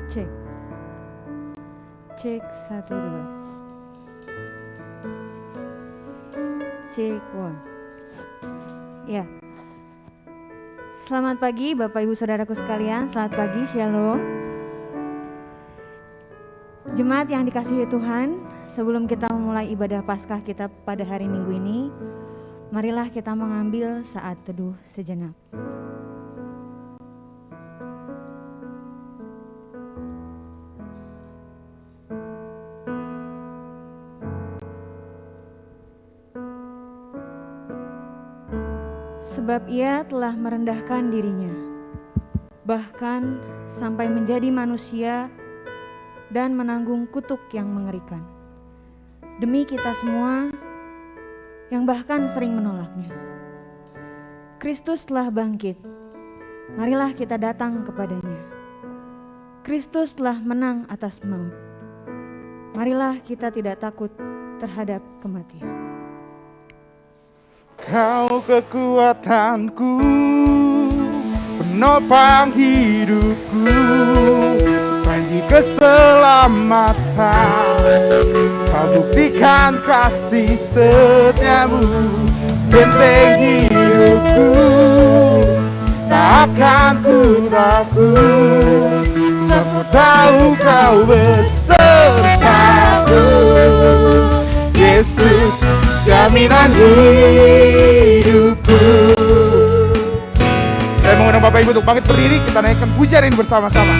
Cek. Cek 1 2. Cek 1. Ya. Selamat pagi Bapak Ibu Saudaraku sekalian. Selamat pagi, Shalom. Jemaat yang dikasihi Tuhan, sebelum kita memulai ibadah Paskah kita pada hari Minggu ini, marilah kita mengambil saat teduh sejenak. Sebab ia telah merendahkan dirinya, bahkan sampai menjadi manusia dan menanggung kutuk yang mengerikan. Demi kita semua yang bahkan sering menolaknya. Kristus telah bangkit, marilah kita datang kepadanya. Kristus telah menang atas maut, marilah kita tidak takut terhadap kematian. Kau kekuatanku, penopang hidupku, janji keselamatan. Kau buktikan kasih setiamu, benteng hidupku, tak akan ku takut, sebab tahu kau besertaku. Yesus, jaminan hidupku. Saya mengundang Bapak Ibu untuk bangkit berdiri, kita naikkan pujian ini bersama-sama.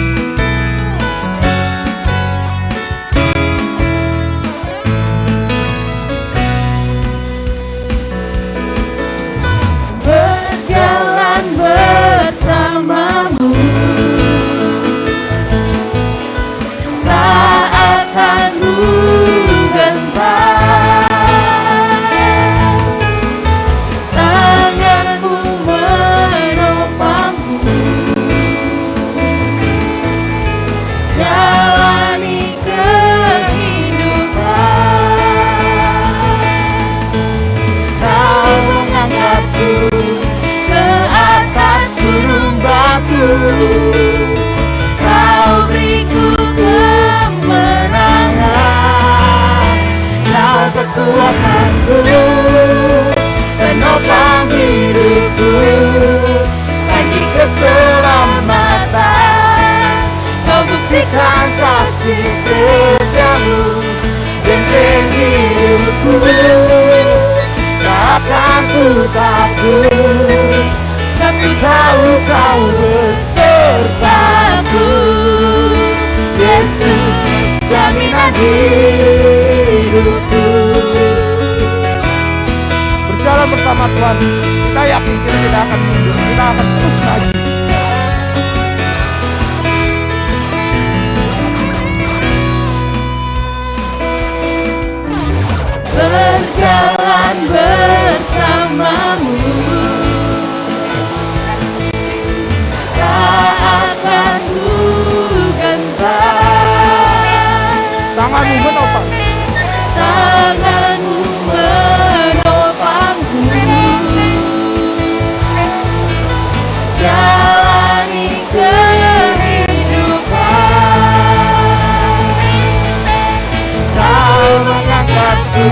Berjalan bersamamu, tak akan ku gentar. Kau beriku kemenangan, kau kekuatanku, penopang hidupku, janji keselamatan. Kau buktikan kasih setiamu, benteng hidupku, takkan ku takut, sebab ku tahu kau besertaku. Yesus, jaminan hidupku. Berjalan bersama Tuhan, kita yakin kita tidak akan mundur, kita akan terus maju. Berjalan bersamamu, akan ku gentar. Tanganmu menopang, tanganmu menopangku, jalani kehidupan. Kau mengangkatku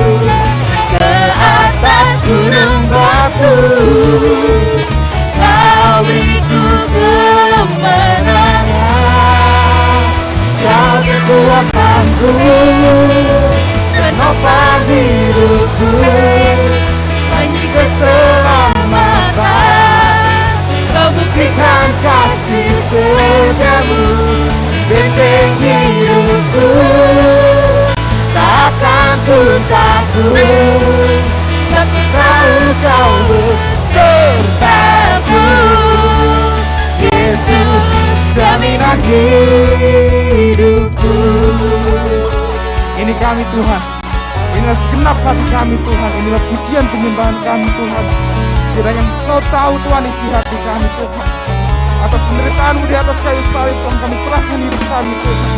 ke atas gunung batu, kau beriku kemenangan, kau kekuatanku, penopang hidupku, janji keselamatan. Kau buktikan kasih setiamu, benteng hidupku, takkan ku takut, sebab ku tahu kau besertaku. Yesus, jaminan hidupku. ini kami Tuhan, inilah segenap hati kami Tuhan, inilah pujian penyembahan kami Tuhan. Kiranya Engkau tahu Tuhan isi hati kami Tuhan. Atas penderitaan-Mu di atas kayu salib Tuhan, kami serahkan hidup kami Tuhan.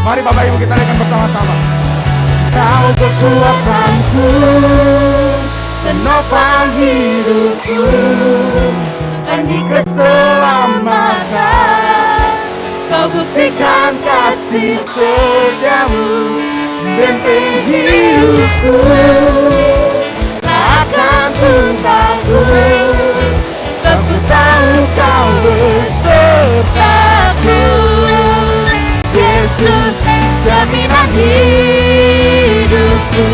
Mari Bapak Ibu kita naikkan bersama-sama. Kau kekuatanku, penopang hidupku, demi keselamatan. Kau buktikan kasih setiamu, benteng hidupku. Tak akan ku takut, sebab ku tahu kau besertaku. Yesus, jaminan hidupku.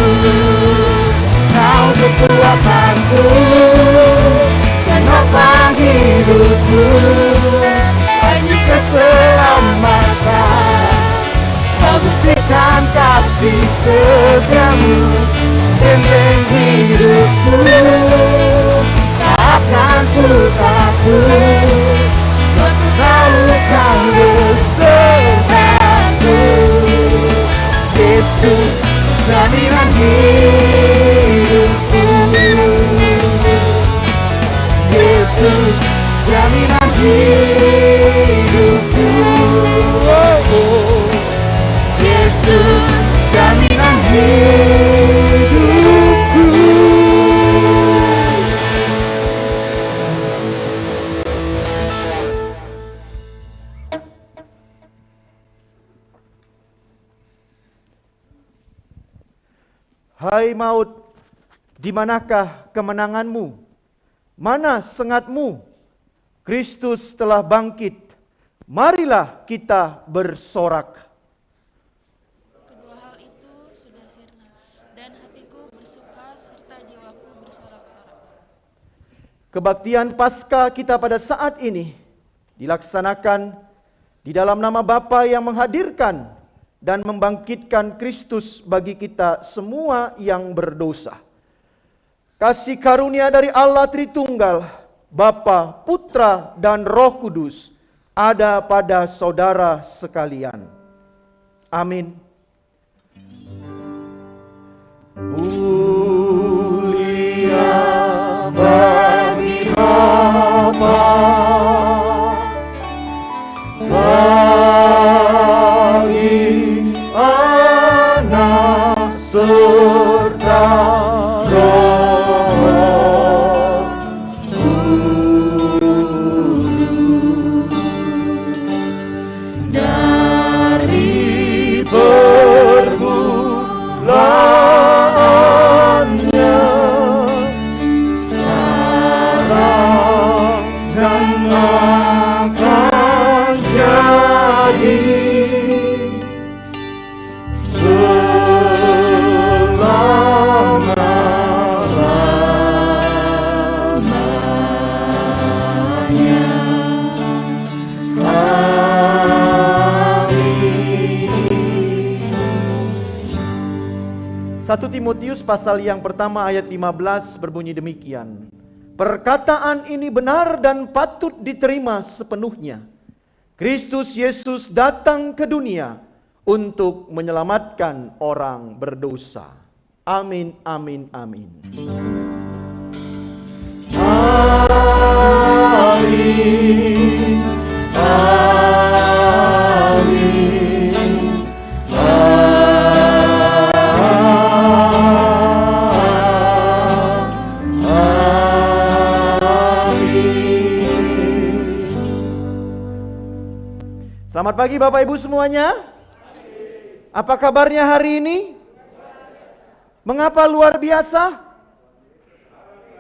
Kau kekuatanku, penopang hidupku, demi keselamatan. Kau buktikan kasih setiamu, benteng hidupku. Tak akan ku takut, sebab ku tahu kau besertaku. Yesus, jaminan hidupku. Yesus, jaminan hidupku. Yesus, jaminan hidupku. Hai maut, di manakah kemenanganmu? Mana sengatmu? Kristus telah bangkit. Marilah kita bersorak. Kedua hal itu sudah sirna, dan hatiku bersuka serta jiwaku bersorak-sorak. Kebaktian Paskah kita pada saat ini dilaksanakan di dalam nama Bapa yang menghadirkan dan membangkitkan Kristus bagi kita semua yang berdosa. Kasih karunia dari Allah Tritunggal, Bapa, Putra, dan Roh Kudus ada pada saudara sekalian. Amin. Mulia bagi Bapa, bagi Anak serta Roh Kudus, dari permulaannya sekarang dan akan jadi selama-lamanya. Amin. 1 Timotius pasal yang pertama ayat 15 berbunyi demikian. Perkataan ini benar dan patut diterima sepenuhnya. Kristus Yesus datang ke dunia untuk menyelamatkan orang berdosa. Amin, amin, amin. Amin. Amin. Selamat pagi Bapak Ibu semuanya. Apa kabarnya hari ini? Mengapa luar biasa?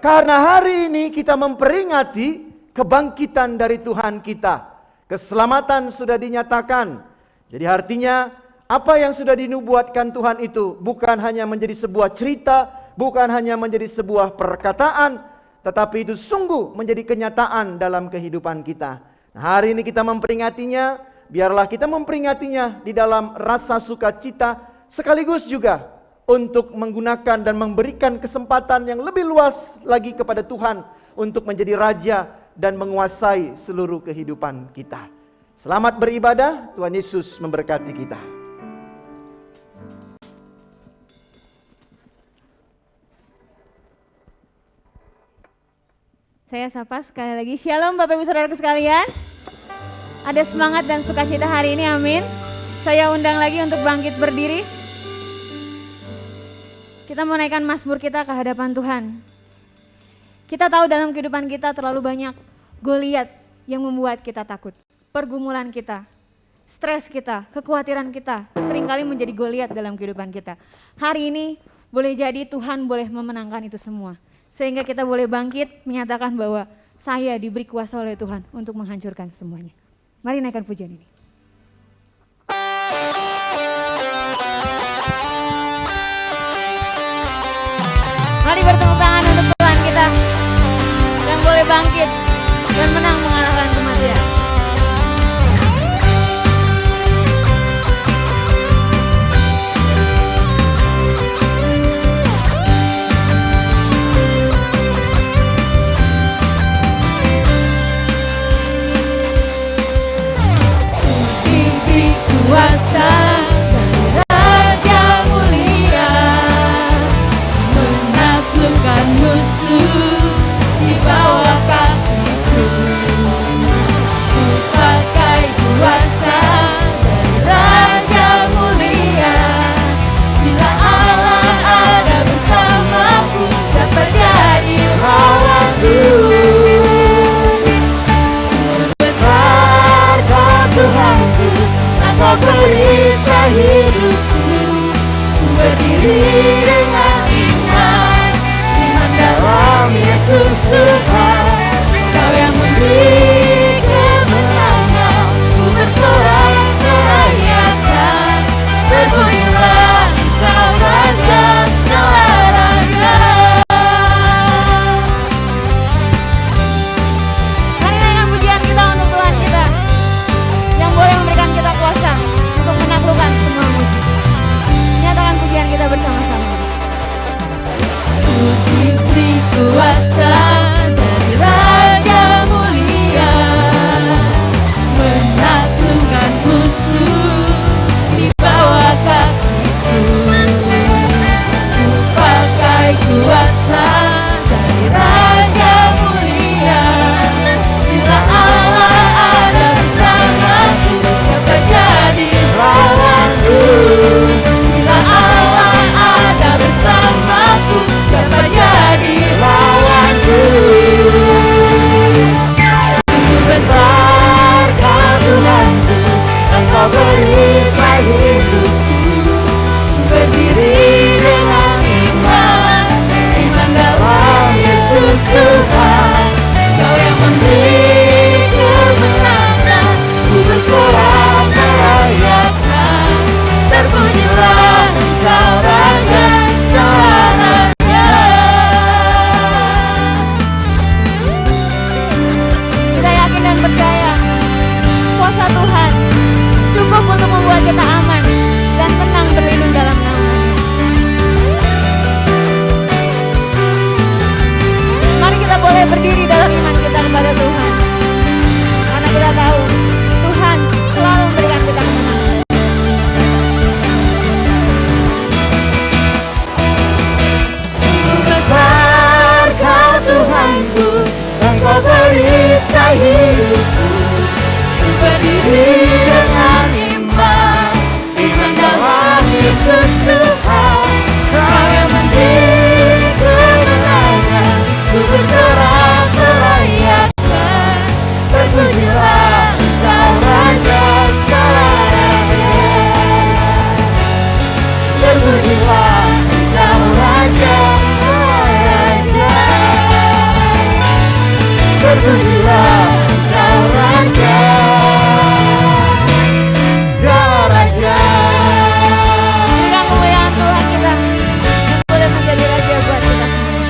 Karena hari ini kita memperingati kebangkitan dari Tuhan kita. Keselamatan sudah dinyatakan. Jadi artinya apa yang sudah dinubuatkan Tuhan itu bukan hanya menjadi sebuah cerita, bukan hanya menjadi sebuah perkataan, tetapi itu sungguh menjadi kenyataan dalam kehidupan kita. Nah, hari ini kita memperingatinya. Biarlah kita memperingatinya di dalam rasa sukacita, sekaligus juga untuk menggunakan dan memberikan kesempatan yang lebih luas lagi kepada Tuhan untuk menjadi raja dan menguasai seluruh kehidupan kita. Selamat beribadah, Tuhan Yesus memberkati kita. Saya sapa sekali lagi. Shalom Bapak Ibu Saudaraku sekalian. Ada semangat dan sukacita hari ini, amin. Saya undang lagi untuk bangkit berdiri. Kita menaikkan mazmur kita ke hadapan Tuhan. Kita tahu dalam kehidupan kita terlalu banyak Goliat yang membuat kita takut. Pergumulan kita, stres kita, kekhawatiran kita seringkali menjadi Goliat dalam kehidupan kita. Hari ini boleh jadi Tuhan boleh memenangkan itu semua. Sehingga kita boleh bangkit menyatakan bahwa saya diberi kuasa oleh Tuhan untuk menghancurkan semuanya. Mari naikkan pujian ini. Mari bertepuk tangan untuk Tuhan kita yang boleh bangkit dan menang mengalahkan kematian. Diberi kuasa dari Raja Mulia, menaklukkan musuh di bawah kakiku. Ku pakai kuasa dari Raja Mulia. Bila Allah ada bersamaku, siapa jadi lawanku? Sungguh besar kau Tuhanku, Engkau perisai hidupku. Ku berdiri dengan iman dalam Yesus Tuhan. Kau yang memberi kemenangan, ku bersorak merayakan. Berbunyilah Engkau Raja segala raja. Mari naikkan pujian kita untuk Tuhan kita yang boleh memberikan kita kuasa untuk menaklukkan semua musuh. Nyatakan pujian kita bersama-sama. Ku diberi kuasa dari Raja Mulia, menaklukkan musuh di bawah kakiku. Ku pakai kuasa dari Raja Mulia. Bila Allah ada bersamaku, siapa jadi lawanku? Bila Allah ada bersamaku, siapa jadi lawanku? Sungguh besar kau Tuhanku, Engkau perisai hidupku. Ku berdiri dengan iman dalam Yesus Tuhan. Kau yang memberi kemenangan, ku bersorak merayakan. Terpujilah Engkau Raja segala raja. Kita yakin dan percaya kuasa Tuhan cukup untuk membuat kita aman dan tenang berlindung dalam nama-Nya. Mari kita boleh berdiri dalam iman kita kepada Tuhan, karena kita tahu Tuhan selalu memberikan kita kemenangan. Sungguh besar kau Tuhanku, Engkau perisai hidupku. Ku berdiri dengan iman dalam Yesus Tuhan. Kau yang memberi kemenangan, ku bersorak merayakan. Terpujilah Engkau Raja segala raja. Terpujilah Engkau Raja segala raja. Terpujilah Engkau Raja segala raja. Berikan kemuliaan Tuhan kita yang boleh menjadi raja buat kita semua.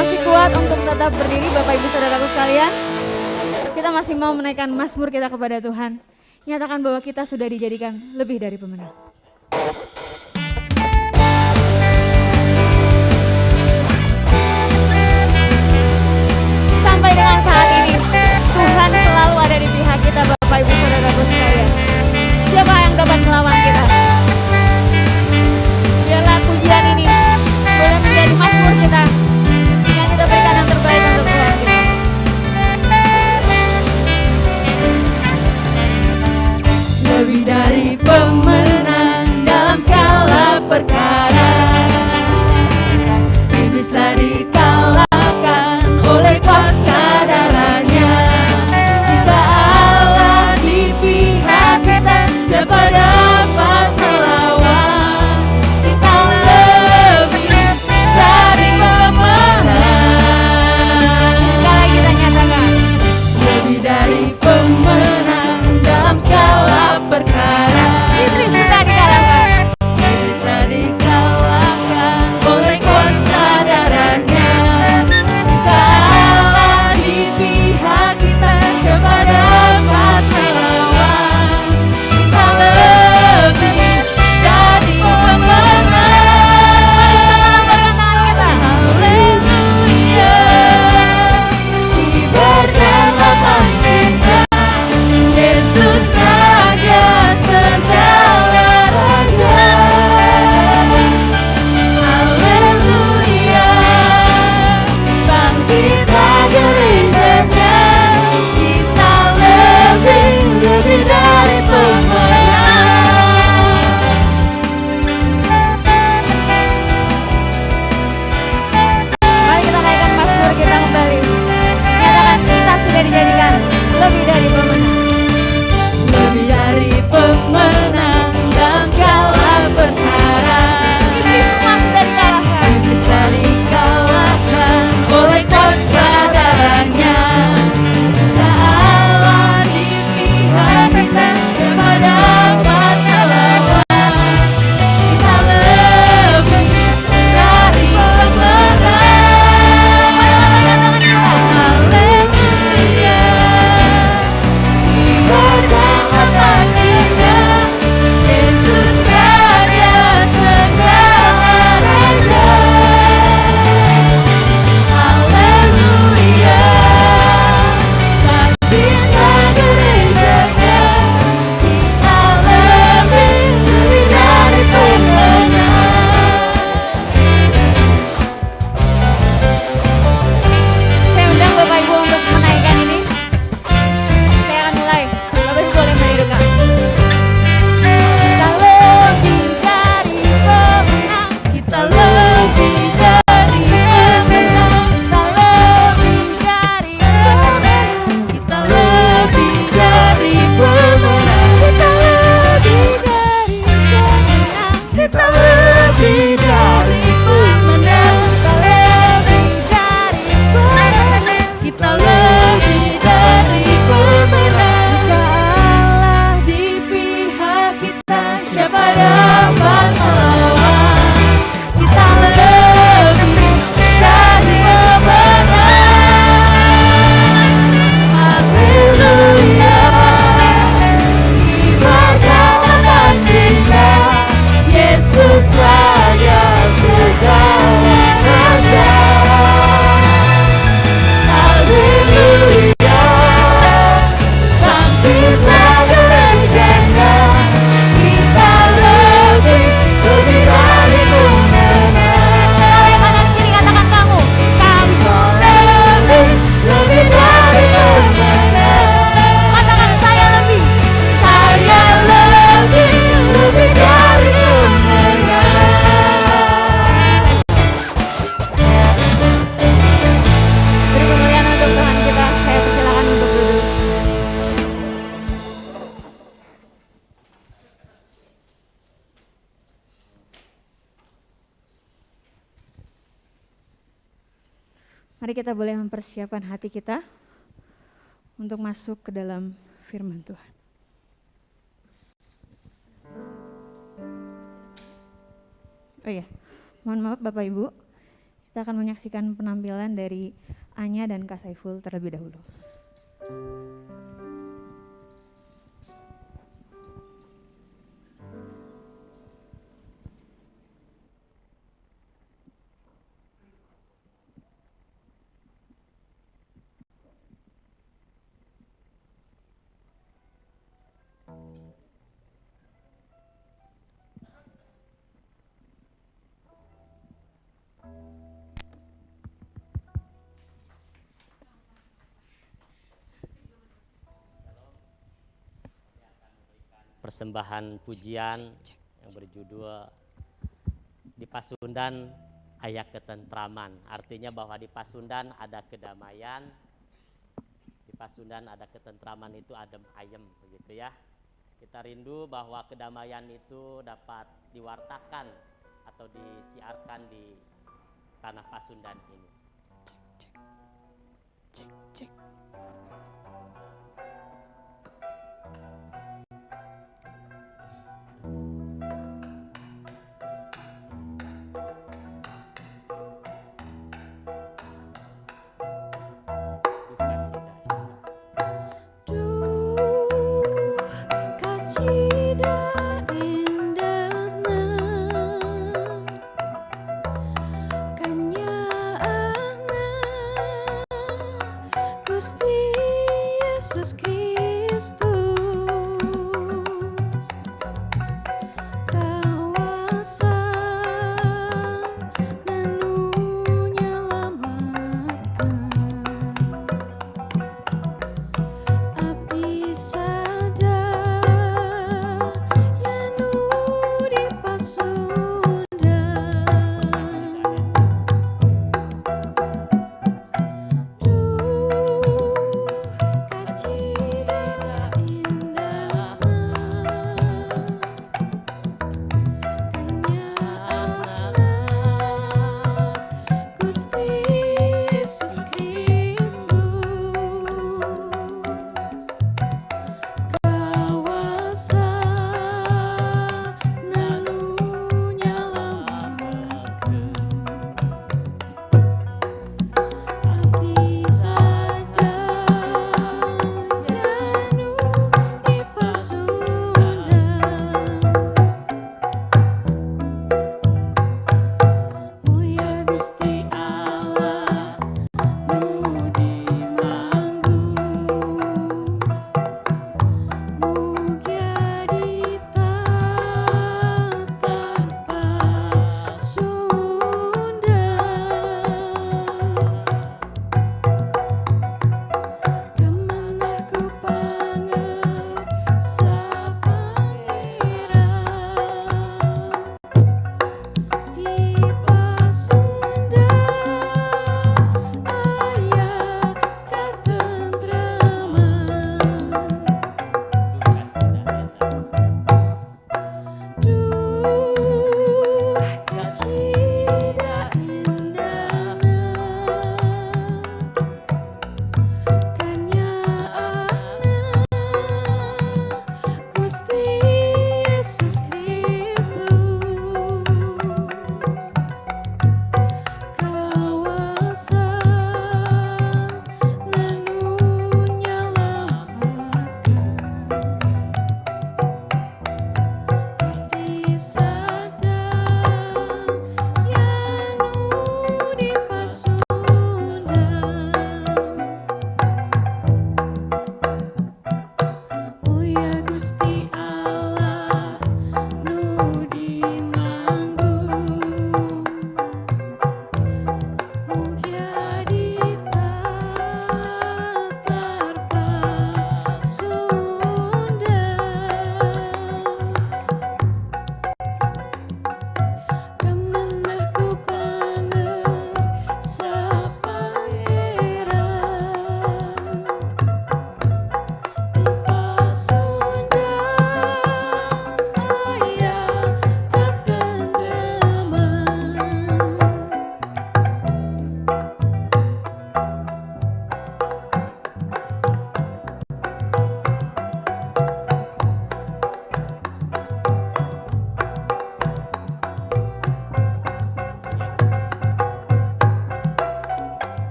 Masih kuat untuk tetap berdiri Bapak Ibu Saudaraku sekalian? Kita masih mau menaikkan mazmur kita kepada Tuhan. Nyatakan bahwa kita sudah dijadikan lebih dari pemenang. Sampai dengan saat ini Tuhan selalu ada di pihak kita Bapak Ibu Saudaraku sekalian. Siapa yang dapat melawan kita? Biarlah pujian ini boleh menjadi mazmur kita yang kita berikan yang terbaik untuk Tuhan kita. Lebih dari pemenang dalam Mari kita boleh mempersiapkan hati kita untuk masuk ke dalam firman Tuhan. Oh iya, mohon maaf Bapak Ibu, kita akan menyaksikan penampilan dari Anya dan Kak Saiful terlebih dahulu. Persembahan pujian yang berjudul di Pasundan aya ketentraman. Artinya bahwa di Pasundan ada kedamaian, di Pasundan ada ketentraman, itu adem ayem begitu ya. Kita rindu bahwa kedamaian itu dapat diwartakan atau disiarkan di tanah Pasundan ini. Cek. Ku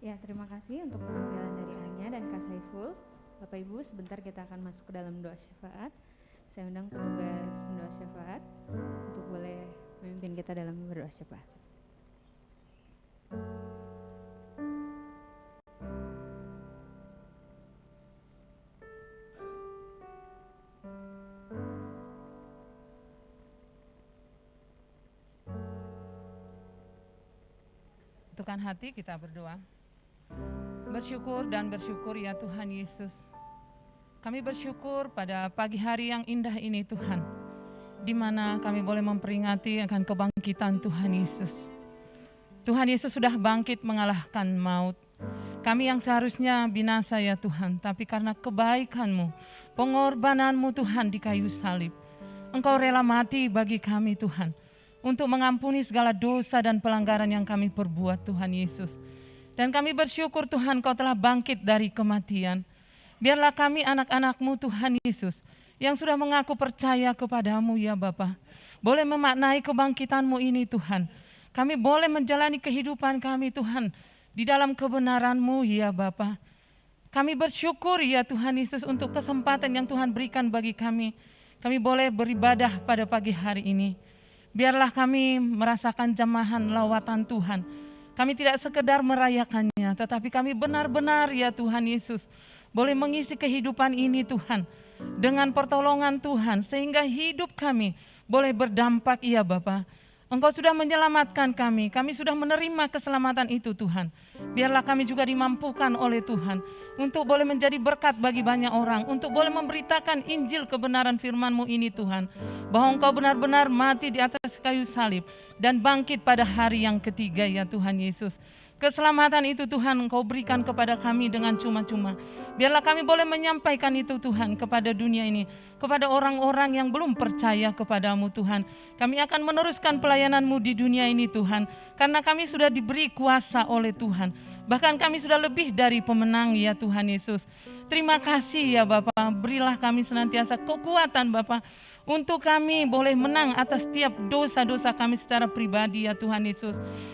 Ya, terima kasih untuk penampilan dari Anya dan Kak Saiful. Bapak Ibu, sebentar kita akan masuk ke dalam doa syafaat. Saya undang petugas pendoa syafaat untuk boleh memimpin kita dalam berdoa syafaat. Satukan hati kita berdoa. Bersyukur dan bersyukur ya Tuhan Yesus. Kami bersyukur pada pagi hari yang indah ini Tuhan, di mana kami boleh memperingati akan kebangkitan Tuhan Yesus. Tuhan Yesus sudah bangkit mengalahkan maut. Kami yang seharusnya binasa ya Tuhan, tapi karena kebaikan-Mu, pengorbanan-Mu Tuhan di kayu salib, Engkau rela mati bagi kami Tuhan, untuk mengampuni segala dosa dan pelanggaran yang kami perbuat Tuhan Yesus. Dan kami bersyukur Tuhan Kau telah bangkit dari kematian. Biarlah kami anak-anak-Mu Tuhan Yesus, yang sudah mengaku percaya kepada-Mu ya Bapa, boleh memaknai kebangkitan-Mu ini Tuhan. Kami boleh menjalani kehidupan kami Tuhan, di dalam kebenaran-Mu ya Bapa. Kami bersyukur ya Tuhan Yesus untuk kesempatan yang Tuhan berikan bagi kami. Kami boleh beribadah pada pagi hari ini. Biarlah kami merasakan jamahan lawatan Tuhan. Kami tidak sekedar merayakannya, tetapi kami benar-benar ya Tuhan Yesus boleh mengisi kehidupan ini Tuhan dengan pertolongan Tuhan, sehingga hidup kami boleh berdampak ya Bapa. Engkau sudah menyelamatkan kami sudah menerima keselamatan itu Tuhan. Biarlah kami juga dimampukan oleh Tuhan untuk boleh menjadi berkat bagi banyak orang, untuk boleh memberitakan Injil kebenaran firman-Mu ini Tuhan, bahwa Engkau benar-benar mati di atas kayu salib dan bangkit pada hari yang ketiga ya Tuhan Yesus. Keselamatan itu Tuhan Engkau berikan kepada kami dengan cuma-cuma. Biarlah kami boleh menyampaikan itu Tuhan kepada dunia ini, kepada orang-orang yang belum percaya kepada-Mu Tuhan. Kami akan meneruskan pelayanan-Mu di dunia ini Tuhan, karena kami sudah diberi kuasa oleh Tuhan. Bahkan kami sudah lebih dari pemenang ya Tuhan Yesus. Terima kasih ya Bapa, berilah kami senantiasa kekuatan Bapa, untuk kami boleh menang atas setiap dosa-dosa kami secara pribadi ya Tuhan Yesus.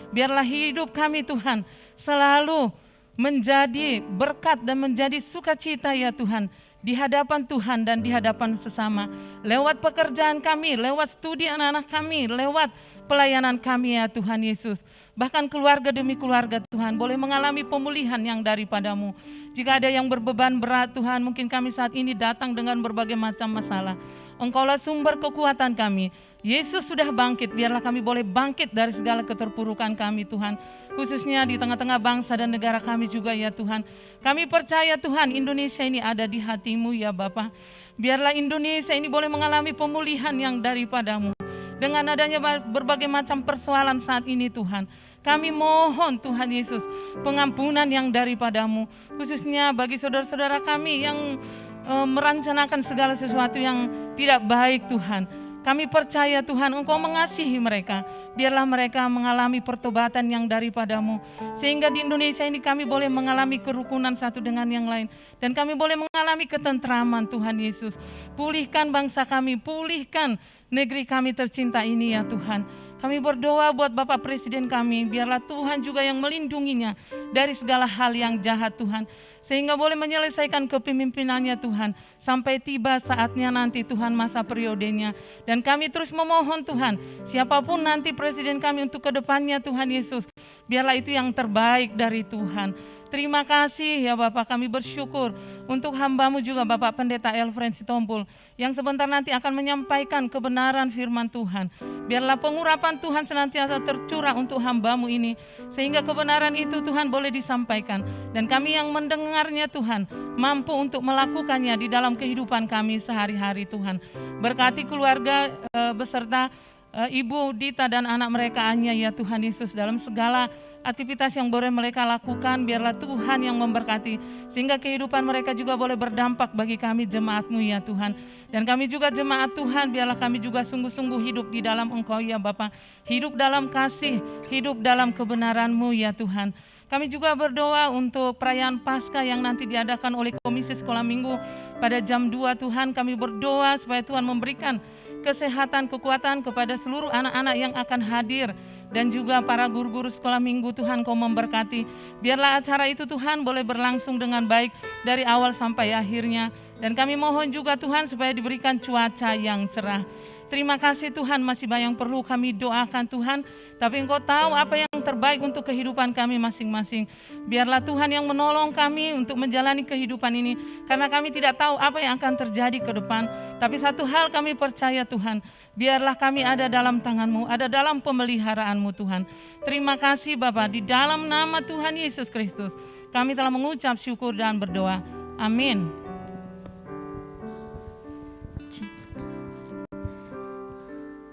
Biarlah hidup kami Tuhan selalu menjadi berkat dan menjadi sukacita ya Tuhan, di hadapan Tuhan dan di hadapan sesama. Lewat pekerjaan kami, lewat studi anak-anak kami, lewat pelayanan kami ya Tuhan Yesus. Bahkan keluarga demi keluarga Tuhan boleh mengalami pemulihan yang daripada-Mu. Jika ada yang berbeban berat Tuhan, mungkin kami saat ini datang dengan berbagai macam masalah. Engkaulah sumber kekuatan kami. Yesus sudah bangkit, biarlah kami boleh bangkit dari segala keterpurukan kami Tuhan. Khususnya di tengah-tengah bangsa dan negara kami juga ya Tuhan. Kami percaya Tuhan Indonesia ini ada di hati-Mu ya Bapa. Biarlah Indonesia ini boleh mengalami pemulihan yang daripada-Mu. Dengan adanya berbagai macam persoalan saat ini Tuhan, kami mohon Tuhan Yesus pengampunan yang daripada-Mu. Khususnya bagi saudara-saudara kami yang merencanakan segala sesuatu yang tidak baik Tuhan. Kami percaya Tuhan Engkau mengasihi mereka. Biarlah mereka mengalami pertobatan yang daripada-Mu. Sehingga di Indonesia ini kami boleh mengalami kerukunan satu dengan yang lain. Dan kami boleh mengalami ketentraman Tuhan Yesus. Pulihkan bangsa kami, pulihkan negeri kami tercinta ini ya Tuhan. Kami berdoa buat Bapak Presiden kami, biarlah Tuhan juga yang melindunginya dari segala hal yang jahat Tuhan. Sehingga boleh menyelesaikan kepemimpinannya Tuhan, sampai tiba saatnya nanti Tuhan masa periodenya. Dan kami terus memohon Tuhan, siapapun nanti Presiden kami untuk kedepannya Tuhan Yesus, biarlah itu yang terbaik dari Tuhan. Terima kasih ya Bapak, kami bersyukur untuk hamba-Mu juga Bapak Pendeta Elfren Sitompul, yang sebentar nanti akan menyampaikan kebenaran firman Tuhan. Biarlah pengurapan Tuhan senantiasa tercurah untuk hamba-Mu ini, sehingga kebenaran itu Tuhan boleh disampaikan. Dan kami yang mendengarnya Tuhan, mampu untuk melakukannya di dalam kehidupan kami sehari-hari Tuhan. Berkati keluarga beserta Ibu Dita dan anak mereka Anya ya Tuhan Yesus, dalam segala aktivitas yang boleh mereka lakukan, biarlah Tuhan yang memberkati, sehingga kehidupan mereka juga boleh berdampak bagi kami jemaat-Mu ya Tuhan. Dan kami juga jemaat Tuhan, biarlah kami juga sungguh-sungguh hidup di dalam Engkau ya Bapa, hidup dalam kasih, hidup dalam kebenaran-Mu ya Tuhan. Kami juga berdoa untuk perayaan Paskah yang nanti diadakan oleh Komisi Sekolah Minggu pada jam 2 Tuhan. Kami berdoa supaya Tuhan memberikan kesehatan, kekuatan kepada seluruh anak-anak yang akan hadir dan juga para guru-guru sekolah minggu Tuhan Kau memberkati. Biarlah acara itu Tuhan boleh berlangsung dengan baik dari awal sampai akhirnya. Dan kami mohon juga Tuhan supaya diberikan cuaca yang cerah. Terima kasih Tuhan, masih banyak yang perlu kami doakan Tuhan, tapi Engkau tahu apa yang terbaik untuk kehidupan kami masing-masing. Biarlah Tuhan yang menolong kami untuk menjalani kehidupan ini, karena kami tidak tahu apa yang akan terjadi ke depan. Tapi satu hal kami percaya Tuhan, biarlah kami ada dalam tangan-Mu, ada dalam pemeliharaan-Mu Tuhan. Terima kasih Bapa, di dalam nama Tuhan Yesus Kristus, kami telah mengucap syukur dan berdoa. Amin.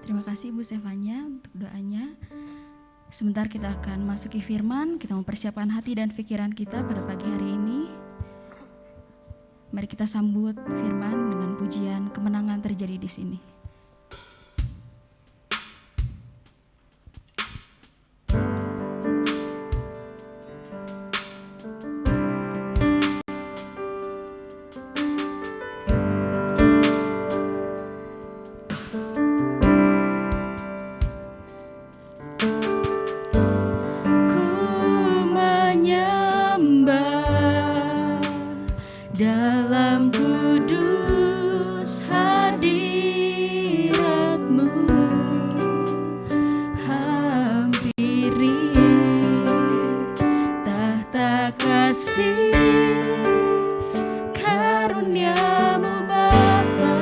Terima kasih Ibu Stefania untuk doanya. Sebentar kita akan masuki firman, kita mempersiapkan hati dan pikiran kita pada pagi hari ini. Mari kita sambut firman dengan pujian kemenangan terjadi di sini. Dalam kudus hadirat-Mu, hampiri tahta kasih karunia-Mu Bapa.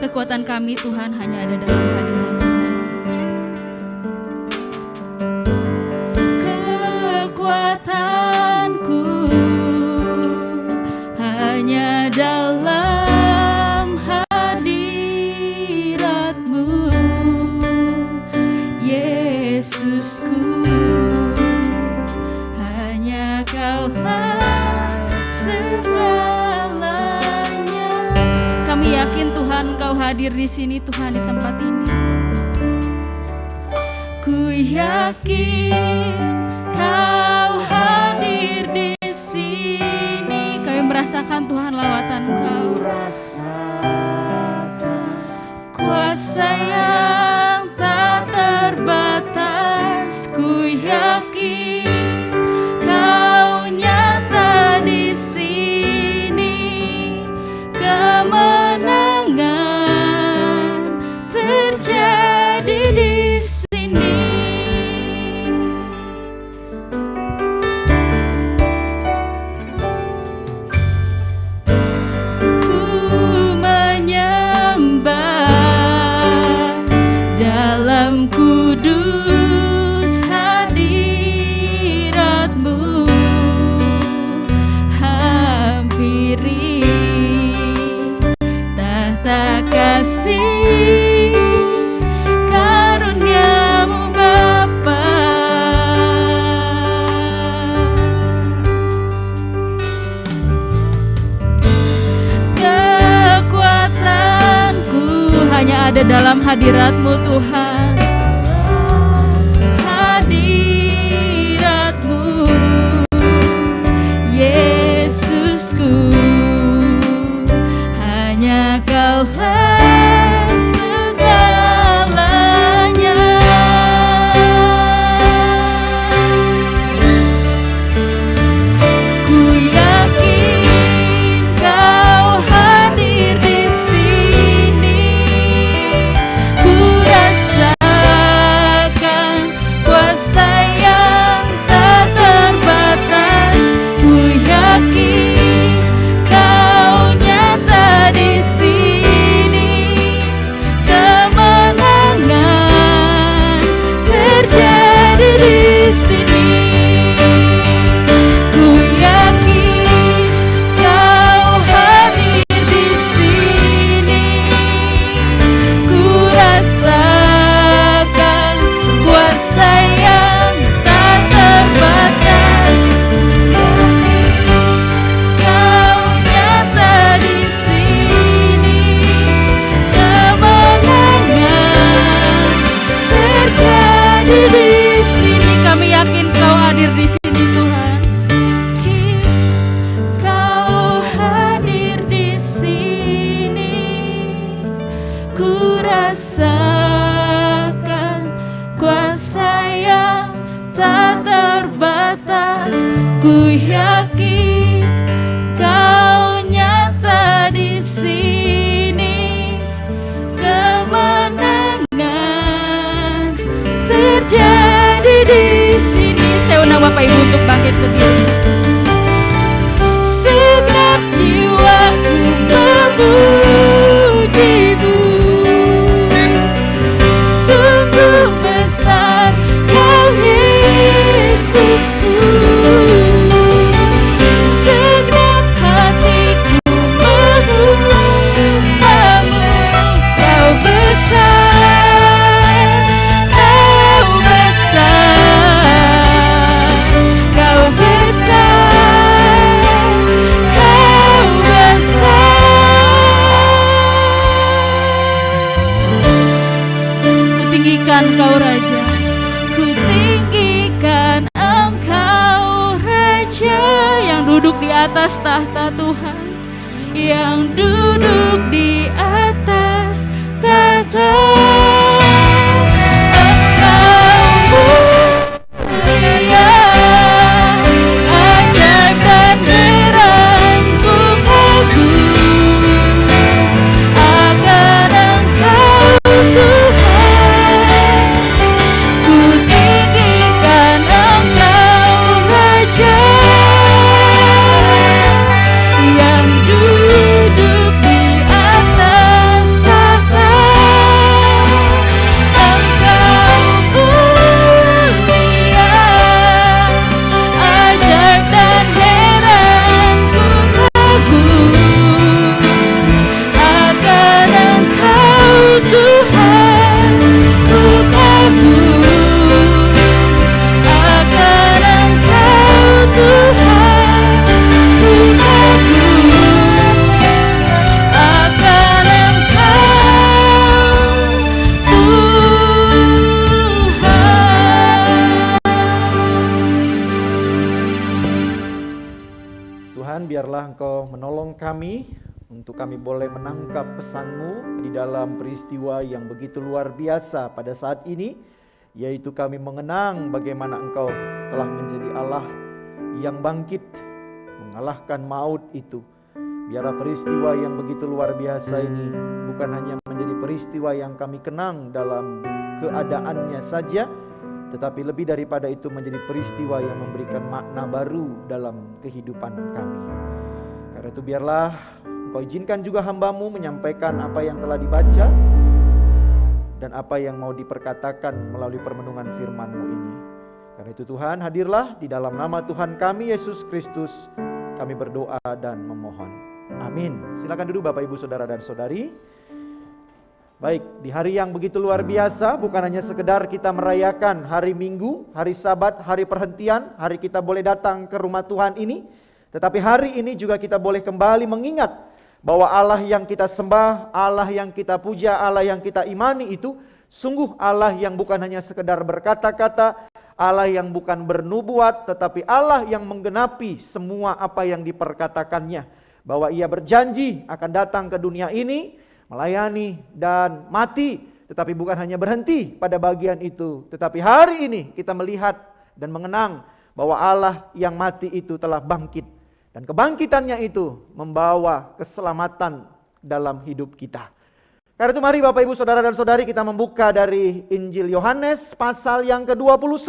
Kekuatan kami Tuhan hanya ada dalam hadirat-Mu. Kekuatanku hanya dalam hadirat-Mu, Yesusku, hanya Kaulah segalanya. Kami yakin Tuhan Engkau hadir di sini Tuhan, di tempat ini. Ku yakin Kau hadir di sini. Kami merasakan Tuhan lawatan Engkau. Kuasa yang tak terbatas, ku yakin Kau nyata di sini. Kemenangan terjadi di sini. Ku menyembah dalam kudus hadirat-Mu, hampiri tahta kasih karunia-Mu Bapa. Kekuatanku Hanya ada dalam hadirat-Mu Tuhan. hadirat-Mu, Yesusku, hanya Kaulah segalanya. Ku yakin Kau hadir di sini. Ku rasakan kuasa yang tak terbatas. Ku yakin Kau nyata di sini. Kemenangan terjadi di sini. Ku yakin Kau hadir di sini. Ku rasakan kuasa yang tak terbatas. Kau nyata di sini. Kemenangan terjadi di sini. Kami yakin Kau hadir di sini Tuhan. Kau hadir di sini. Ku rasakan kuasa tak terbatas. Ku yakin Kau nyata di sini. Kemenangan terjadi di sini. Saya undang Bapak Ibu untuk bangkit berdiri. Segenap jiwaku memuji-Mu. Sungguh besar Kau Yesusku. Segenap hatiku menyembah-Mu. Kau besar, Kau besar, Kau besar, Kau besar. Kutinggikan Kau Raja, kutinggikan Engkau Raja yang duduk di atas tahta Tuhan, yang duduk di atas tahta. Engkau mulia, ajaib dan heran ku kagum akan Engkau Tuhan. Ku tinggikan Engkau Raja yang duduk di atas tahta. Engkau mulia, ajaib dan heran ku kagum akan Engkau Tuhan. Ku kagum akan Engkau Tuhan. Ku kagum akan Engkau Tuhan. Tuhan, biarlah Engkau menolong kami untuk kami boleh menangkap pesan-Mu di dalam peristiwa yang begitu luar biasa pada saat ini, yaitu kami mengenang bagaimana Engkau telah menjadi Allah yang bangkit, mengalahkan maut itu. Biarlah peristiwa yang begitu luar biasa ini bukan hanya menjadi peristiwa yang kami kenang dalam keadaannya saja, tetapi lebih daripada itu menjadi peristiwa yang memberikan makna baru dalam kehidupan kami. Karena itu biarlah Engkau izinkan juga hamba-Mu menyampaikan apa yang telah dibaca dan apa yang mau diperkatakan melalui permenungan firman-Mu ini. Karena itu Tuhan, hadirlah di dalam nama Tuhan kami Yesus Kristus, kami berdoa dan memohon. Amin. Silakan duduk Bapak Ibu Saudara dan Saudari. Baik, di hari yang begitu luar biasa, bukan hanya sekedar kita merayakan hari Minggu, hari Sabat, hari perhentian, hari kita boleh datang ke rumah Tuhan ini, tetapi hari ini juga kita boleh kembali mengingat bahwa Allah yang kita sembah, Allah yang kita puja, Allah yang kita imani itu sungguh Allah yang bukan hanya sekedar berkata-kata, Allah yang bukan bernubuat, tetapi Allah yang menggenapi semua apa yang diperkatakannya. Bahwa Ia berjanji akan datang ke dunia ini, melayani dan mati, tetapi bukan hanya berhenti pada bagian itu, tetapi hari ini kita melihat dan mengenang bahwa Allah yang mati itu telah bangkit. Dan kebangkitannya itu membawa keselamatan dalam hidup kita. Karena itu mari Bapak Ibu Saudara dan Saudari kita membuka dari Injil Yohanes pasal yang ke-21.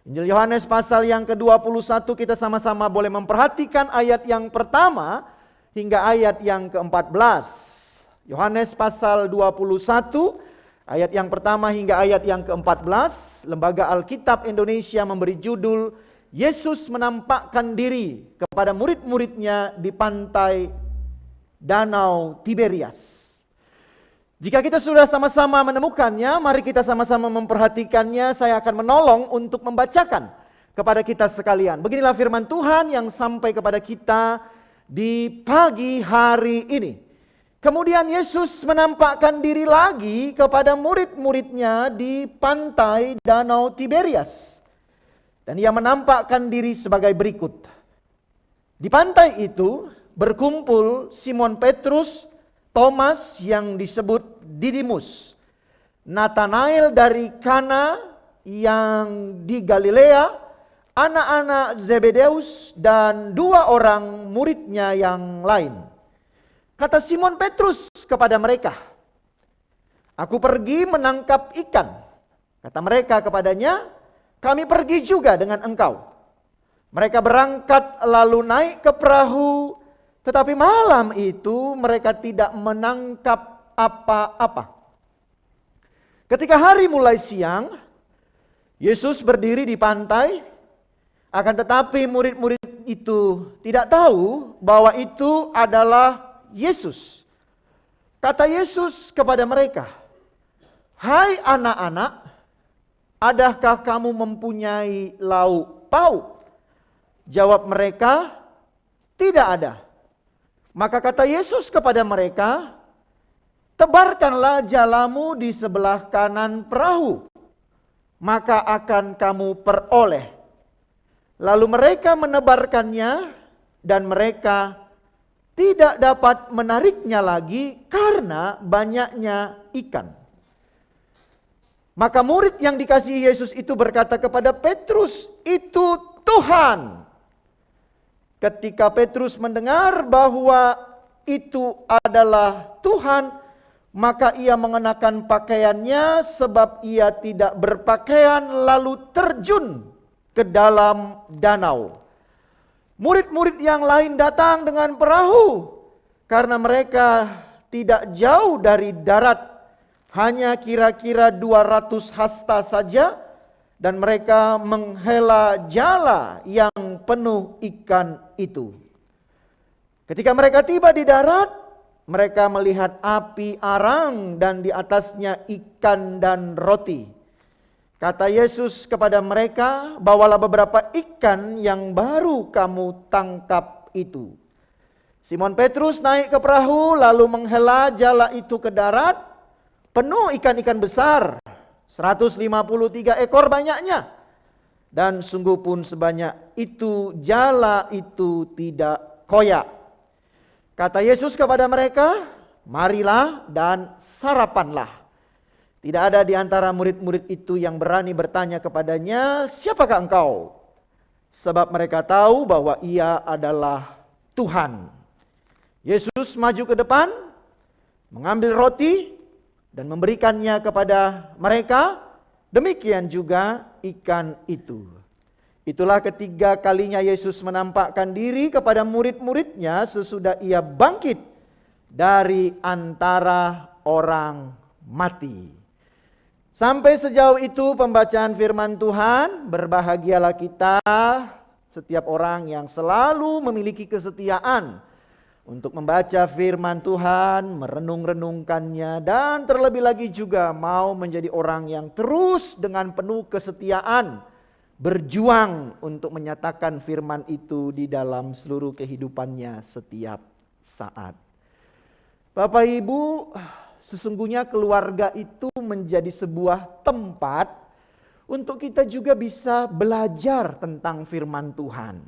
Injil Yohanes pasal yang ke-21 kita sama-sama boleh memperhatikan ayat yang pertama hingga ayat yang ke-14. Yohanes pasal 21 ayat yang pertama hingga ayat yang ke-14. Lembaga Alkitab Indonesia memberi judul Yesus menampakkan diri kepada murid-muridnya di pantai Danau Tiberias. Jika kita sudah sama-sama menemukannya, mari kita sama-sama memperhatikannya. Saya akan menolong untuk membacakan kepada kita sekalian. Beginilah firman Tuhan yang sampai kepada kita di pagi hari ini. Kemudian Yesus menampakkan diri lagi kepada murid-muridnya di pantai Danau Tiberias. Dan Ia menampakkan diri sebagai berikut. Di pantai itu berkumpul Simon Petrus, Thomas yang disebut Didimus, Nathanael dari Kana, yang di Galilea, anak-anak Zebedeus dan 2 orang muridnya yang lain. Kata Simon Petrus kepada mereka, "Aku pergi menangkap ikan." Kata mereka kepadanya, "Kami pergi juga dengan engkau." Mereka berangkat lalu naik ke perahu, tetapi malam itu mereka tidak menangkap apa-apa. Ketika hari mulai siang, Yesus berdiri di pantai, akan tetapi murid-murid itu tidak tahu bahwa itu adalah Yesus. Kata Yesus kepada mereka, "Hai anak-anak, adakah kamu mempunyai lauk pauk?" Jawab mereka, "Tidak ada." Maka kata Yesus kepada mereka, "Tebarkanlah jalamu di sebelah kanan perahu, maka akan kamu peroleh." Lalu mereka menebarkannya dan mereka tidak dapat menariknya lagi karena banyaknya ikan. Maka murid yang dikasihi Yesus itu berkata kepada Petrus, "Itu Tuhan." Ketika Petrus mendengar bahwa itu adalah Tuhan, maka ia mengenakan pakaiannya sebab ia tidak berpakaian, lalu terjun ke dalam danau. Murid-murid yang lain datang dengan perahu karena mereka tidak jauh dari darat, hanya kira-kira 200 hasta saja, dan mereka menghela jala yang penuh ikan itu. Ketika mereka tiba di darat, mereka melihat api arang dan di atasnya ikan dan roti. Kata Yesus kepada mereka, "Bawalah beberapa ikan yang baru kamu tangkap itu." Simon Petrus naik ke perahu lalu menghela jala itu ke darat, penuh ikan-ikan besar, 153 ekor banyaknya. Dan sungguh pun sebanyak itu jala itu tidak koyak. Kata Yesus kepada mereka, "Marilah dan sarapanlah." Tidak ada di antara murid-murid itu yang berani bertanya kepadanya, "Siapakah engkau?" Sebab mereka tahu bahwa ia adalah Tuhan. Yesus maju ke depan, mengambil roti dan memberikannya kepada mereka. Demikian juga ikan itu. Itulah ketiga kalinya Yesus menampakkan diri kepada murid-muridnya sesudah ia bangkit dari antara orang mati. Sampai sejauh itu pembacaan firman Tuhan. Berbahagialah kita, setiap orang yang selalu memiliki kesetiaan untuk membaca firman Tuhan, merenung-renungkannya, dan terlebih lagi juga mau menjadi orang yang terus dengan penuh kesetiaan berjuang untuk menyatakan firman itu di dalam seluruh kehidupannya setiap saat. Bapak Ibu, sesungguhnya keluarga itu menjadi sebuah tempat untuk kita juga bisa belajar tentang firman Tuhan.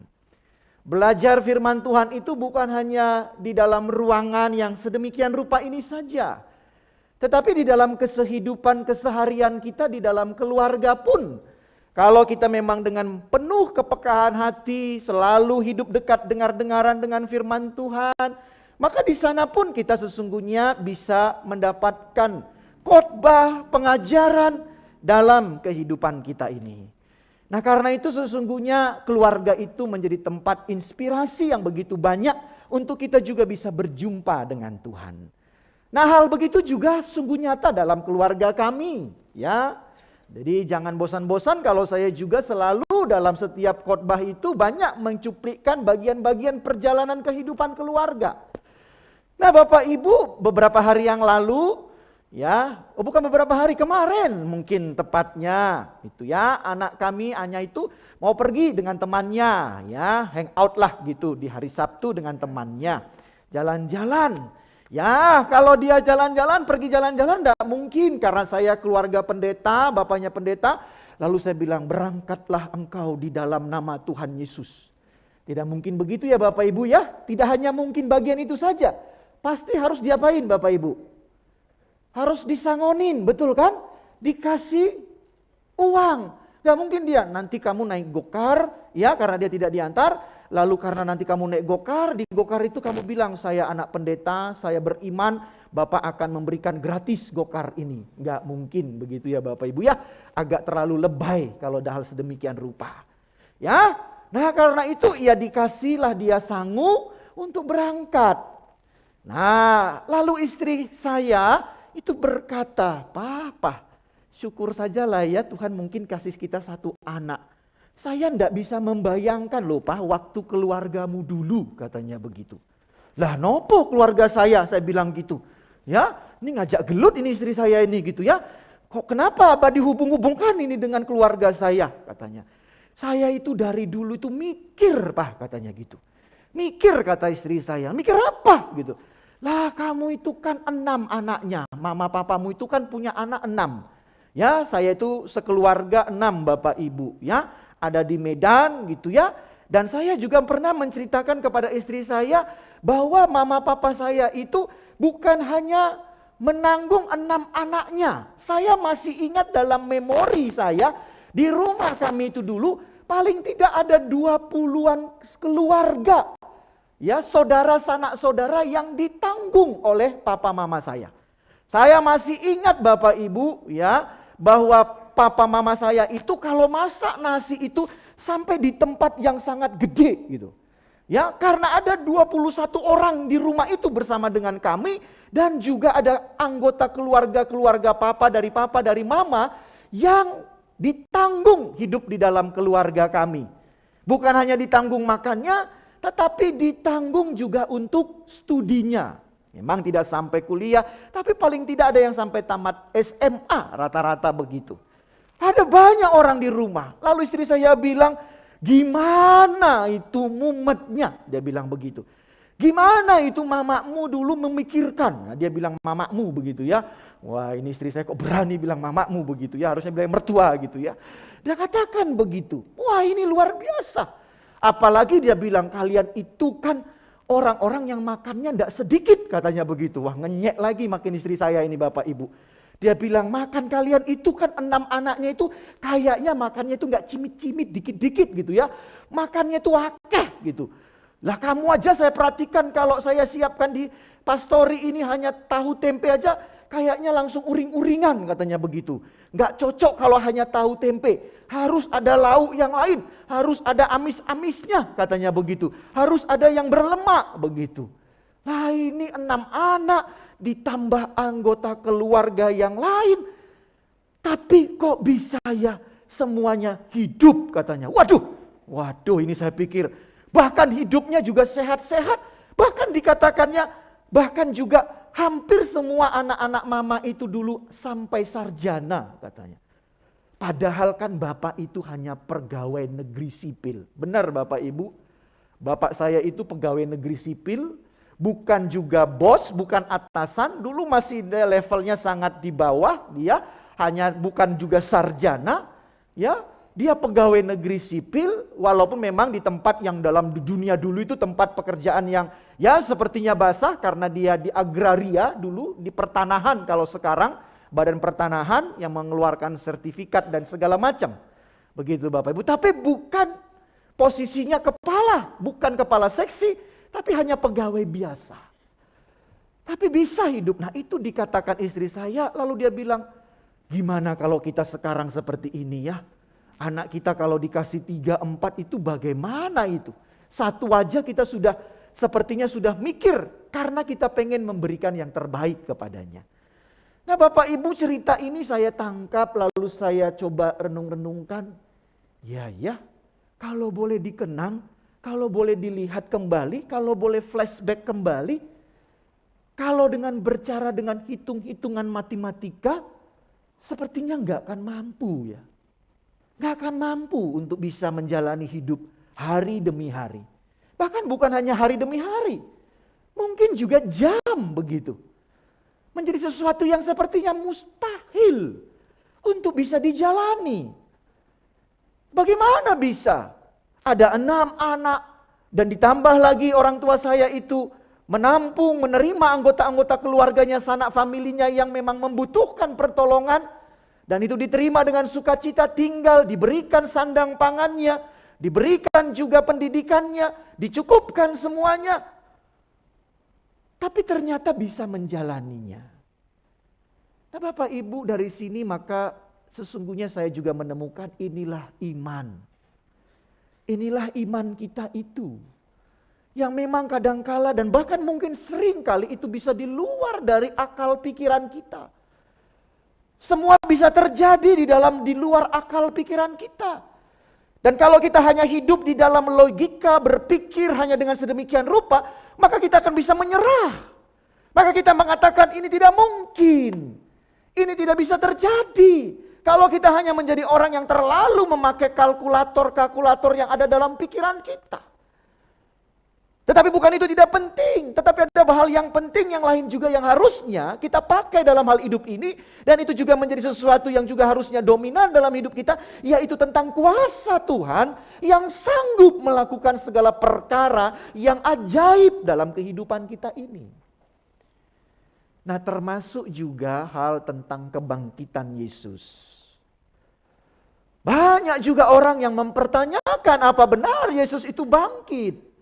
Belajar firman Tuhan itu bukan hanya di dalam ruangan yang sedemikian rupa ini saja, tetapi di dalam kehidupan keseharian kita, di dalam keluarga pun. Kalau kita memang dengan penuh kepekaan hati selalu hidup dekat dengar-dengaran dengan firman Tuhan, maka di sana pun kita sesungguhnya bisa mendapatkan khotbah, pengajaran dalam kehidupan kita ini. Nah, karena itu sesungguhnya keluarga itu menjadi tempat inspirasi yang begitu banyak untuk kita juga bisa berjumpa dengan Tuhan. Nah, hal begitu juga sungguh nyata dalam keluarga kami, ya. Jadi jangan bosan-bosan kalau saya juga selalu dalam setiap khotbah itu banyak mencuplikan bagian-bagian perjalanan kehidupan keluarga. Nah, Bapak Ibu, beberapa hari yang lalu, ya, bukan beberapa hari kemarin mungkin tepatnya, itu ya, anak kami Anya itu mau pergi dengan temannya, ya, hangout lah gitu di hari Sabtu dengan temannya, jalan-jalan. Ya, kalau dia jalan-jalan, pergi jalan-jalan tidak mungkin karena saya keluarga pendeta, bapaknya pendeta. Lalu saya bilang, berangkatlah engkau di dalam nama Tuhan Yesus. Tidak mungkin begitu ya Bapak Ibu ya. Tidak hanya mungkin bagian itu saja. Pasti harus diapain Bapak Ibu? Harus disangonin, betul kan? Dikasih uang. bilang. Gak mungkin dia, nanti kamu naik gokar, ya karena dia tidak diantar. Lalu karena nanti kamu naik gokar, di gokar itu kamu bilang, saya anak pendeta, saya beriman, Bapak akan memberikan gratis gokar ini. Gak mungkin begitu ya Bapak Ibu ya. Agak terlalu lebay kalau hal sedemikian rupa. Ya, nah karena itu ya dikasihlah dia sangu untuk berangkat. Nah, lalu istri saya itu berkata, Papa, syukur sajalah ya Tuhan mungkin kasih kita satu anak. Saya ndak bisa membayangkan loh Pak, waktu keluargamu dulu, katanya begitu. Lah nopo keluarga saya bilang gitu. Ya, ini ngajak gelut ini istri saya ini gitu ya. Kok kenapa Pak dihubung-hubungkan ini dengan keluarga saya, katanya. Saya itu dari dulu itu mikir Pak, katanya gitu. Mikir kata istri saya, mikir apa gitu. Lah kamu itu kan 6 anaknya, mama papamu itu kan punya anak 6. Ya, saya itu sekeluarga 6 Bapak Ibu ya, ada di Medan gitu ya. Dan saya juga pernah menceritakan kepada istri saya bahwa mama papa saya itu bukan hanya menanggung 6 anaknya. Saya masih ingat dalam memori saya, di rumah kami itu dulu paling tidak ada 20-an keluarga. Ya, saudara sanak saudara yang ditanggung oleh papa mama saya. Saya masih ingat Bapak Ibu ya, bahwa papa mama saya itu kalau masak nasi itu sampai di tempat yang sangat gede gitu. Ya, karena ada 21 orang di rumah itu bersama dengan kami dan juga ada anggota keluarga papa, dari mama yang ditanggung hidup di dalam keluarga kami. Bukan hanya ditanggung makannya, tetapi ditanggung juga untuk studinya. Memang tidak sampai kuliah, tapi paling tidak ada yang sampai tamat SMA, rata-rata begitu. Ada banyak orang di rumah. Lalu istri saya bilang, gimana itu mumetnya? Dia bilang begitu. Gimana itu mamakmu dulu memikirkan? Nah, dia bilang mamakmu begitu ya. Wah, ini istri saya kok berani bilang mamakmu begitu ya. Harusnya bilang mertua gitu ya. Dia katakan begitu. Wah, ini luar biasa. Apalagi dia bilang kalian itu kan orang-orang yang makannya tidak sedikit, katanya begitu. Wah, ngenyek lagi makin istri saya ini Bapak Ibu. Dia bilang makan kalian itu kan 6 anaknya itu kayaknya makannya itu nggak cimit-cimit dikit-dikit gitu ya. Makannya itu akeh gitu. Lah kamu aja saya perhatikan kalau saya siapkan di pastori ini hanya tahu tempe aja kayaknya langsung uring-uringan, katanya begitu. Nggak cocok kalau hanya tahu tempe. Harus ada lauk yang lain, harus ada amis-amisnya, katanya begitu. Harus ada yang berlemak begitu. Nah ini 6 anak ditambah anggota keluarga yang lain. Tapi kok bisa ya semuanya hidup, katanya. Waduh ini saya pikir bahkan hidupnya juga sehat-sehat. Bahkan dikatakannya bahkan juga hampir semua anak-anak mama itu dulu sampai sarjana, katanya. Padahal kan bapak itu hanya pegawai negeri sipil. Benar Bapak Ibu? Bapak saya itu pegawai negeri sipil, bukan juga bos, bukan atasan. Dulu masih levelnya sangat di bawah, dia hanya bukan juga sarjana. Ya, dia pegawai negeri sipil, walaupun memang di tempat yang dalam dunia dulu itu tempat pekerjaan yang ya sepertinya basah karena dia di agraria dulu, di pertanahan kalau sekarang. Badan pertanahan yang mengeluarkan sertifikat dan segala macam. Begitu Bapak Ibu. Tapi bukan posisinya kepala, bukan kepala seksi, tapi hanya pegawai biasa. Tapi bisa hidup. Nah itu dikatakan istri saya, lalu dia bilang, gimana kalau kita sekarang seperti ini ya? Anak kita kalau dikasih 3, 4 itu bagaimana itu? Satu aja kita sudah sepertinya sudah mikir, karena kita pengen memberikan yang terbaik kepadanya. Nah Bapak Ibu cerita ini saya tangkap lalu saya coba renung-renungkan. Ya kalau boleh dikenang, kalau boleh dilihat kembali, kalau boleh flashback kembali. Kalau dengan bercara dengan hitung-hitungan matematika, sepertinya nggak akan mampu ya. Nggak akan mampu untuk bisa menjalani hidup hari demi hari. Bahkan bukan hanya hari demi hari, mungkin juga jam begitu. Menjadi sesuatu yang sepertinya mustahil untuk bisa dijalani. Bagaimana bisa? Ada 6 anak dan ditambah lagi orang tua saya itu menampung, menerima anggota-anggota keluarganya, sanak familinya yang memang membutuhkan pertolongan. Dan itu diterima dengan sukacita, tinggal, diberikan sandang pangannya, diberikan juga pendidikannya, dicukupkan semuanya. Tapi ternyata bisa menjalaninya. Nah Bapak Ibu, dari sini maka sesungguhnya saya juga menemukan inilah iman. Inilah iman kita itu. Yang memang kadangkala dan bahkan mungkin sering kali itu bisa di luar dari akal pikiran kita. Semua bisa terjadi di luar akal pikiran kita. Dan kalau kita hanya hidup di dalam logika, berpikir hanya dengan sedemikian rupa, maka kita akan bisa menyerah. Maka kita mengatakan ini tidak mungkin. Ini tidak bisa terjadi. Kalau kita hanya menjadi orang yang terlalu memakai kalkulator yang ada dalam pikiran kita. Tetapi bukan itu tidak penting, tetapi ada hal yang penting yang lain juga yang harusnya kita pakai dalam hal hidup ini. Dan itu juga menjadi sesuatu yang juga harusnya dominan dalam hidup kita, yaitu tentang kuasa Tuhan yang sanggup melakukan segala perkara yang ajaib dalam kehidupan kita ini. Nah termasuk juga hal tentang kebangkitan Yesus. Banyak juga orang yang mempertanyakan apa benar Yesus itu bangkit.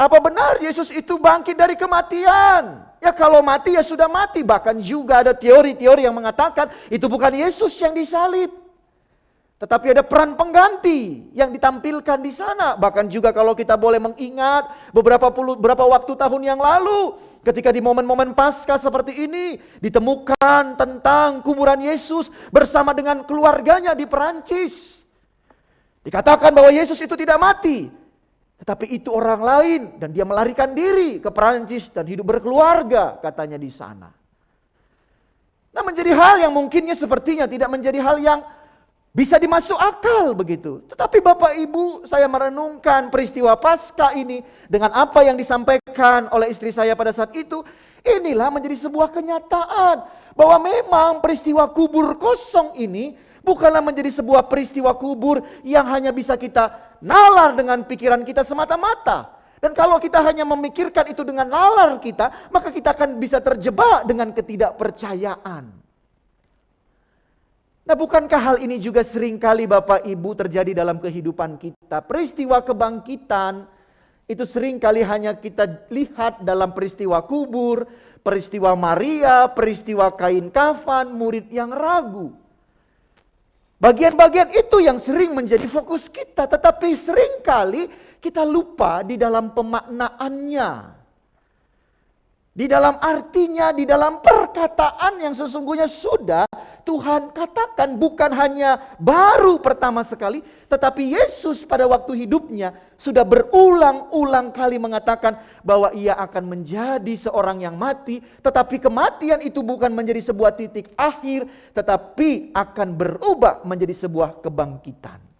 Apa benar Yesus itu bangkit dari kematian? Ya kalau mati ya sudah mati. Bahkan juga ada teori-teori yang mengatakan itu bukan Yesus yang disalib. Tetapi ada peran pengganti yang ditampilkan di sana. Bahkan juga kalau kita boleh mengingat beberapa waktu tahun yang lalu. Ketika di momen-momen Paskah seperti ini ditemukan tentang kuburan Yesus bersama dengan keluarganya di Perancis. Dikatakan bahwa Yesus itu tidak mati. Tetapi itu orang lain dan dia melarikan diri ke Perancis dan hidup berkeluarga katanya di sana. Nah menjadi hal yang mungkinnya sepertinya tidak menjadi hal yang bisa dimasuk akal begitu. Tetapi Bapak Ibu, saya merenungkan peristiwa Paskah ini dengan apa yang disampaikan oleh istri saya pada saat itu. Inilah menjadi sebuah kenyataan bahwa memang peristiwa kubur kosong ini bukanlah menjadi sebuah peristiwa kubur yang hanya bisa kita nalar dengan pikiran kita semata-mata. Dan kalau kita hanya memikirkan itu dengan nalar kita, maka kita akan bisa terjebak dengan ketidakpercayaan. Nah bukankah hal ini juga seringkali Bapak Ibu terjadi dalam kehidupan kita? Peristiwa kebangkitan itu seringkali hanya kita lihat dalam peristiwa kubur, peristiwa Maria, peristiwa kain kafan, murid yang ragu. Bagian-bagian itu yang sering menjadi fokus kita, tetapi seringkali kita lupa di dalam pemaknaannya. Di dalam artinya, di dalam perkataan yang sesungguhnya sudah Tuhan katakan bukan hanya baru pertama sekali, tetapi Yesus pada waktu hidupnya sudah berulang-ulang kali mengatakan bahwa ia akan menjadi seorang yang mati, tetapi kematian itu bukan menjadi sebuah titik akhir, tetapi akan berubah menjadi sebuah kebangkitan.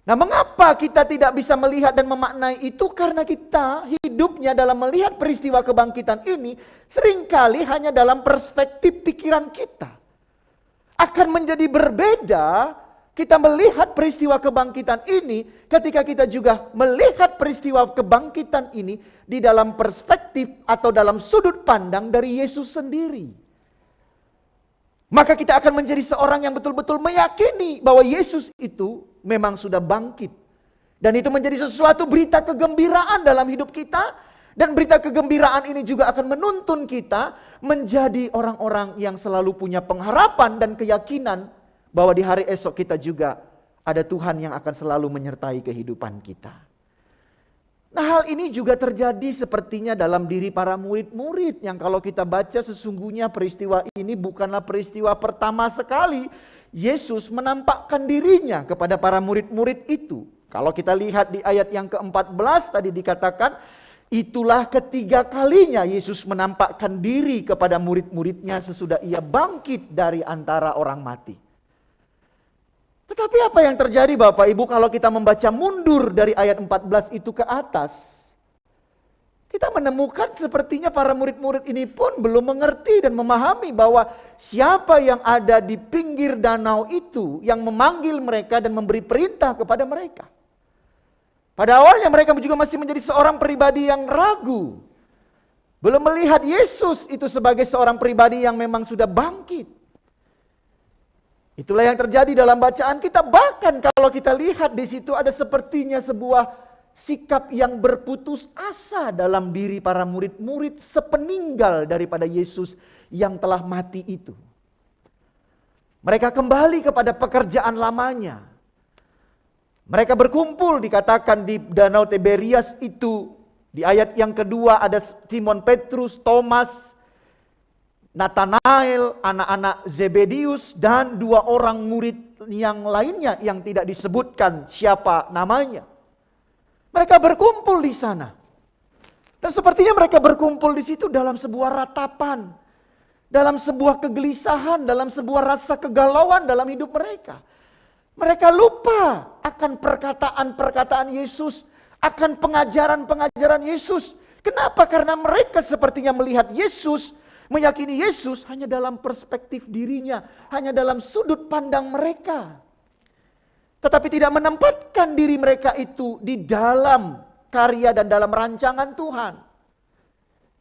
Nah mengapa kita tidak bisa melihat dan memaknai itu? Karena kita hidupnya dalam melihat peristiwa kebangkitan ini seringkali hanya dalam perspektif pikiran kita. Akan menjadi berbeda kita melihat peristiwa kebangkitan ini ketika kita juga melihat peristiwa kebangkitan ini di dalam perspektif atau dalam sudut pandang dari Yesus sendiri. Maka kita akan menjadi seorang yang betul-betul meyakini bahwa Yesus itu memang sudah bangkit. Dan itu menjadi sesuatu berita kegembiraan dalam hidup kita. Dan berita kegembiraan ini juga akan menuntun kita menjadi orang-orang yang selalu punya pengharapan dan keyakinan bahwa di hari esok kita juga ada Tuhan yang akan selalu menyertai kehidupan kita. Nah hal ini juga terjadi sepertinya dalam diri para murid-murid yang kalau kita baca sesungguhnya peristiwa ini bukanlah peristiwa pertama sekali Yesus menampakkan dirinya kepada para murid-murid itu. Kalau kita lihat di ayat yang ke-14 tadi dikatakan itulah ketiga kalinya Yesus menampakkan diri kepada murid-muridnya sesudah ia bangkit dari antara orang mati. Tetapi apa yang terjadi Bapak Ibu kalau kita membaca mundur dari ayat 14 itu ke atas? Kita menemukan sepertinya para murid-murid ini pun belum mengerti dan memahami bahwa siapa yang ada di pinggir danau itu yang memanggil mereka dan memberi perintah kepada mereka. Pada awalnya mereka juga masih menjadi seorang pribadi yang ragu. Belum melihat Yesus itu sebagai seorang pribadi yang memang sudah bangkit. Itulah yang terjadi dalam bacaan kita. Bahkan kalau kita lihat di situ ada sepertinya sebuah sikap yang berputus asa dalam diri para murid-murid sepeninggal daripada Yesus yang telah mati itu. Mereka kembali kepada pekerjaan lamanya. Mereka berkumpul, dikatakan di Danau Tiberias itu. Di ayat yang kedua ada Simon Petrus, Thomas, Nathanael, anak-anak Zebedius, dan 2 orang murid yang lainnya yang tidak disebutkan siapa namanya. Mereka berkumpul di sana. Dan sepertinya mereka berkumpul di situ dalam sebuah ratapan, dalam sebuah kegelisahan, dalam sebuah rasa kegalauan dalam hidup mereka. Mereka lupa akan perkataan-perkataan Yesus, akan pengajaran-pengajaran Yesus. Kenapa? Karena mereka sepertinya melihat Yesus, meyakini Yesus hanya dalam perspektif dirinya, hanya dalam sudut pandang mereka. Tetapi tidak menempatkan diri mereka itu di dalam karya dan dalam rancangan Tuhan.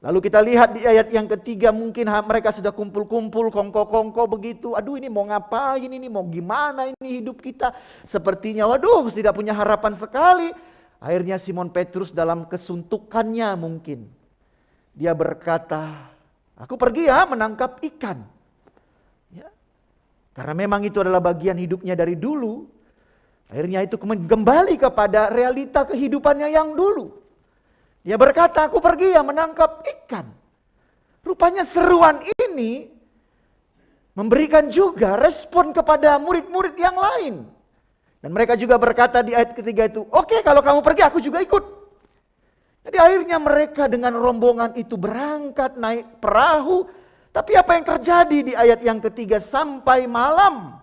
Lalu kita lihat di ayat yang ketiga, mungkin mereka sudah kumpul-kumpul, kongko-kongko begitu. Aduh, ini mau ngapain, ini mau gimana ini hidup kita. Sepertinya waduh tidak punya harapan sekali. Akhirnya Simon Petrus dalam kesuntukannya mungkin, dia berkata, aku pergi ya menangkap ikan. Ya. Karena memang itu adalah bagian hidupnya dari dulu. Akhirnya itu kembali kepada realita kehidupannya yang dulu. Dia berkata, aku pergi ya menangkap ikan. Rupanya seruan ini memberikan juga respon kepada murid-murid yang lain. Dan mereka juga berkata di ayat ketiga itu, oke, kalau kamu pergi aku juga ikut. Jadi akhirnya mereka dengan rombongan itu berangkat naik perahu. Tapi apa yang terjadi di ayat yang ketiga, sampai malam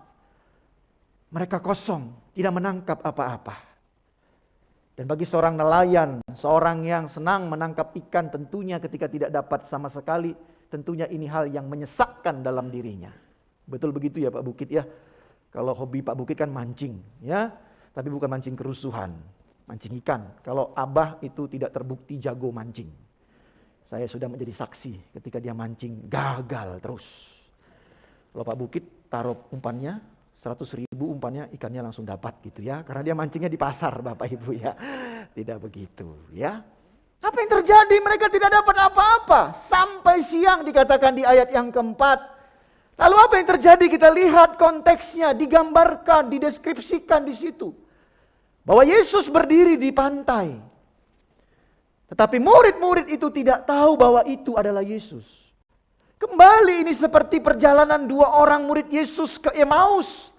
mereka kosong, tidak menangkap apa-apa. Dan bagi seorang nelayan, seorang yang senang menangkap ikan, tentunya ketika tidak dapat sama sekali, tentunya ini hal yang menyesakkan dalam dirinya. Betul begitu ya Pak Bukit ya? Kalau hobi Pak Bukit kan mancing ya, tapi bukan mancing kerusuhan, mancing ikan. Kalau Abah itu tidak terbukti jago mancing. Saya sudah menjadi saksi ketika dia mancing gagal terus. Kalau Pak Bukit taruh umpannya 100.000 umpannya, ikannya langsung dapat gitu ya. Karena dia mancingnya di pasar Bapak Ibu ya. Tidak begitu ya. Apa yang terjadi? Mereka tidak dapat apa-apa. Sampai siang dikatakan di ayat yang keempat. Lalu apa yang terjadi? Kita lihat konteksnya, digambarkan, dideskripsikan di situ. Bahwa Yesus berdiri di pantai. Tetapi murid-murid itu tidak tahu bahwa itu adalah Yesus. Kembali ini seperti perjalanan 2 orang murid Yesus ke Emmaus.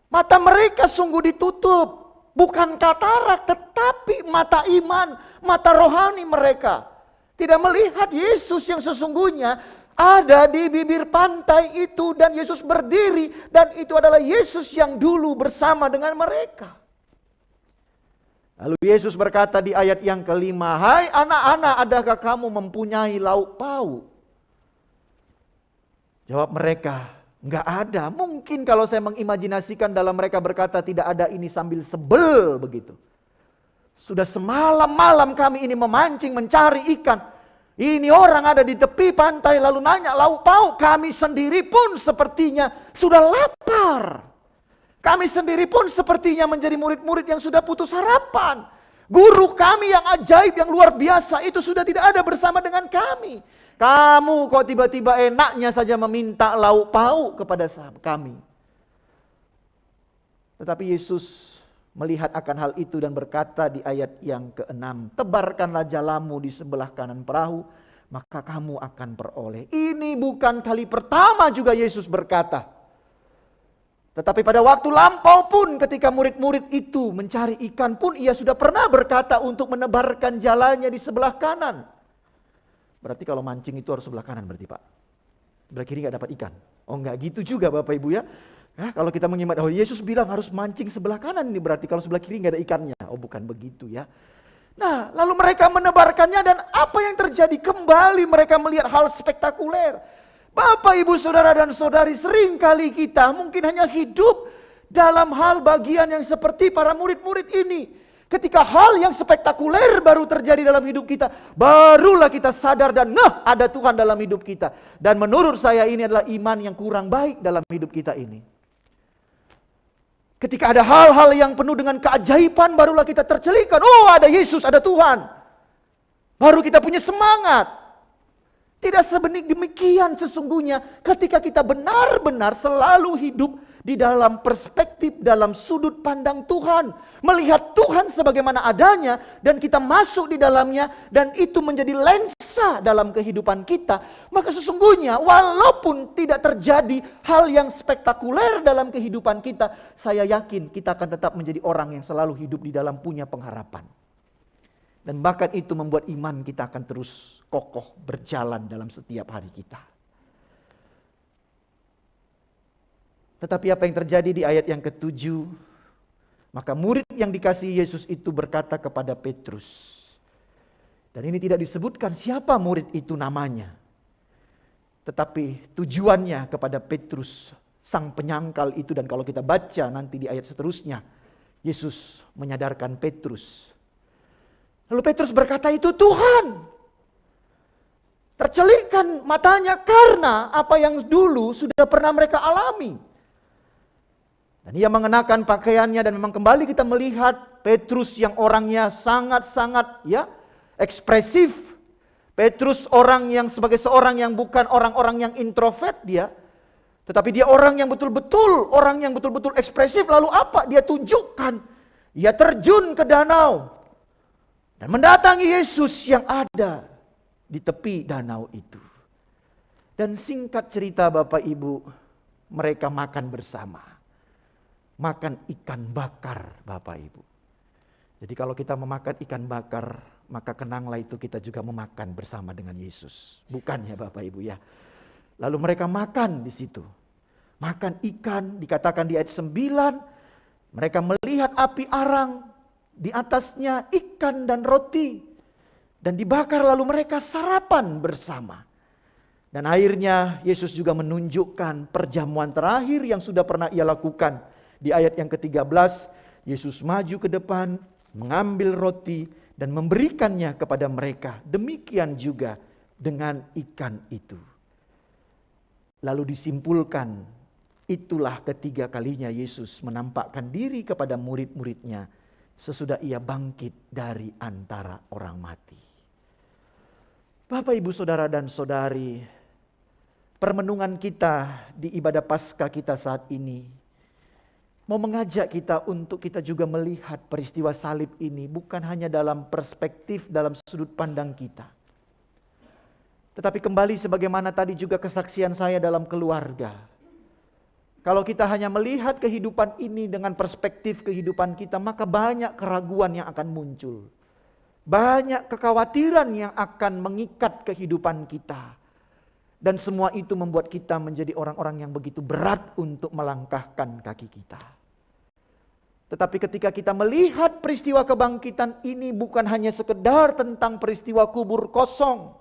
Mata mereka sungguh ditutup. Bukan katarak, tetapi mata iman, mata rohani mereka. Tidak melihat Yesus yang sesungguhnya ada di bibir pantai itu. Dan Yesus berdiri, dan itu adalah Yesus yang dulu bersama dengan mereka. Lalu Yesus berkata di ayat yang kelima, hai anak-anak, adakah kamu mempunyai lauk pauk? Jawab mereka, enggak ada. Mungkin kalau saya mengimajinasikan dalam mereka berkata tidak ada ini sambil sebel begitu. Sudah semalam-malam kami ini memancing mencari ikan. Ini orang ada di tepi pantai lalu nanya lauk pauk. Kami sendiri pun sepertinya sudah lapar. Kami sendiri pun sepertinya menjadi murid-murid yang sudah putus harapan. Guru kami yang ajaib, yang luar biasa itu sudah tidak ada bersama dengan kami. Kamu kok tiba-tiba enaknya saja meminta lauk pauk kepada kami. Tetapi Yesus melihat akan hal itu dan berkata di ayat yang ke-6, tebarkanlah jalamu di sebelah kanan perahu, maka kamu akan peroleh. Ini bukan kali pertama juga Yesus berkata. Tetapi pada waktu lampau pun ketika murid-murid itu mencari ikan pun ia sudah pernah berkata untuk menebarkan jalannya di sebelah kanan. Berarti kalau mancing itu harus sebelah kanan berarti Pak. Sebelah kiri gak dapat ikan. Oh enggak gitu juga Bapak Ibu ya. Kalau kita menyimak, oh Yesus bilang harus mancing sebelah kanan ini berarti kalau sebelah kiri gak ada ikannya. Oh bukan begitu ya. Nah lalu mereka menebarkannya dan apa yang terjadi? Kembali mereka melihat hal spektakuler. Bapak Ibu Saudara dan Saudari, seringkali kita mungkin hanya hidup dalam hal bagian yang seperti para murid-murid ini. Ketika hal yang spektakuler baru terjadi dalam hidup kita, barulah kita sadar dan ngeh ada Tuhan dalam hidup kita. Dan menurut saya ini adalah iman yang kurang baik dalam hidup kita ini. Ketika ada hal-hal yang penuh dengan keajaiban, barulah kita tercelikan. Oh, ada Yesus, ada Tuhan. Baru kita punya semangat. Tidak demikian sesungguhnya ketika kita benar-benar selalu hidup di dalam perspektif, dalam sudut pandang Tuhan. Melihat Tuhan sebagaimana adanya dan kita masuk di dalamnya dan itu menjadi lensa dalam kehidupan kita. Maka sesungguhnya walaupun tidak terjadi hal yang spektakuler dalam kehidupan kita, saya yakin kita akan tetap menjadi orang yang selalu hidup di dalam punya pengharapan. Dan bahkan itu membuat iman kita akan terus kokoh berjalan dalam setiap hari kita. Tetapi apa yang terjadi di ayat yang ke-7? Maka murid yang dikasihi Yesus itu berkata kepada Petrus. Dan ini tidak disebutkan siapa murid itu namanya. Tetapi tujuannya kepada Petrus, sang penyangkal itu. Dan kalau kita baca nanti di ayat seterusnya, Yesus menyadarkan Petrus. Lalu Petrus berkata, itu Tuhan. Tercelikkan matanya karena apa yang dulu sudah pernah mereka alami. Dan ia mengenakan pakaiannya dan memang kembali kita melihat Petrus yang orangnya sangat-sangat ekspresif. Petrus orang yang sebagai seorang yang bukan orang-orang yang introvert dia. Tetapi dia orang yang betul-betul ekspresif. Lalu apa? Dia tunjukkan. Ia terjun ke danau. Dan mendatangi Yesus yang ada di tepi danau itu. Dan singkat cerita Bapak Ibu, mereka makan bersama. Makan ikan bakar Bapak Ibu. Jadi kalau kita memakan ikan bakar, maka kenanglah itu kita juga memakan bersama dengan Yesus. Bukan ya Bapak Ibu ya. Lalu mereka makan di situ. Makan ikan, dikatakan di ayat 9. Mereka melihat api arang, di atasnya ikan dan roti. Dan dibakar lalu mereka sarapan bersama. Dan akhirnya Yesus juga menunjukkan perjamuan terakhir yang sudah pernah ia lakukan. Di ayat yang ke-13, Yesus maju ke depan, mengambil roti dan memberikannya kepada mereka. Demikian juga dengan ikan itu. Lalu disimpulkan, itulah ketiga kalinya Yesus menampakkan diri kepada murid-muridnya sesudah ia bangkit dari antara orang mati. Bapak, Ibu, Saudara dan Saudari, permenungan kita di ibadah Paskah kita saat ini mau mengajak kita untuk kita juga melihat peristiwa salib ini bukan hanya dalam perspektif, dalam sudut pandang kita. Tetapi kembali sebagaimana tadi juga kesaksian saya dalam keluarga. Kalau kita hanya melihat kehidupan ini dengan perspektif kehidupan kita, maka banyak keraguan yang akan muncul. Banyak kekhawatiran yang akan mengikat kehidupan kita. Dan semua itu membuat kita menjadi orang-orang yang begitu berat untuk melangkahkan kaki kita. Tetapi ketika kita melihat peristiwa kebangkitan ini bukan hanya sekedar tentang peristiwa kubur kosong.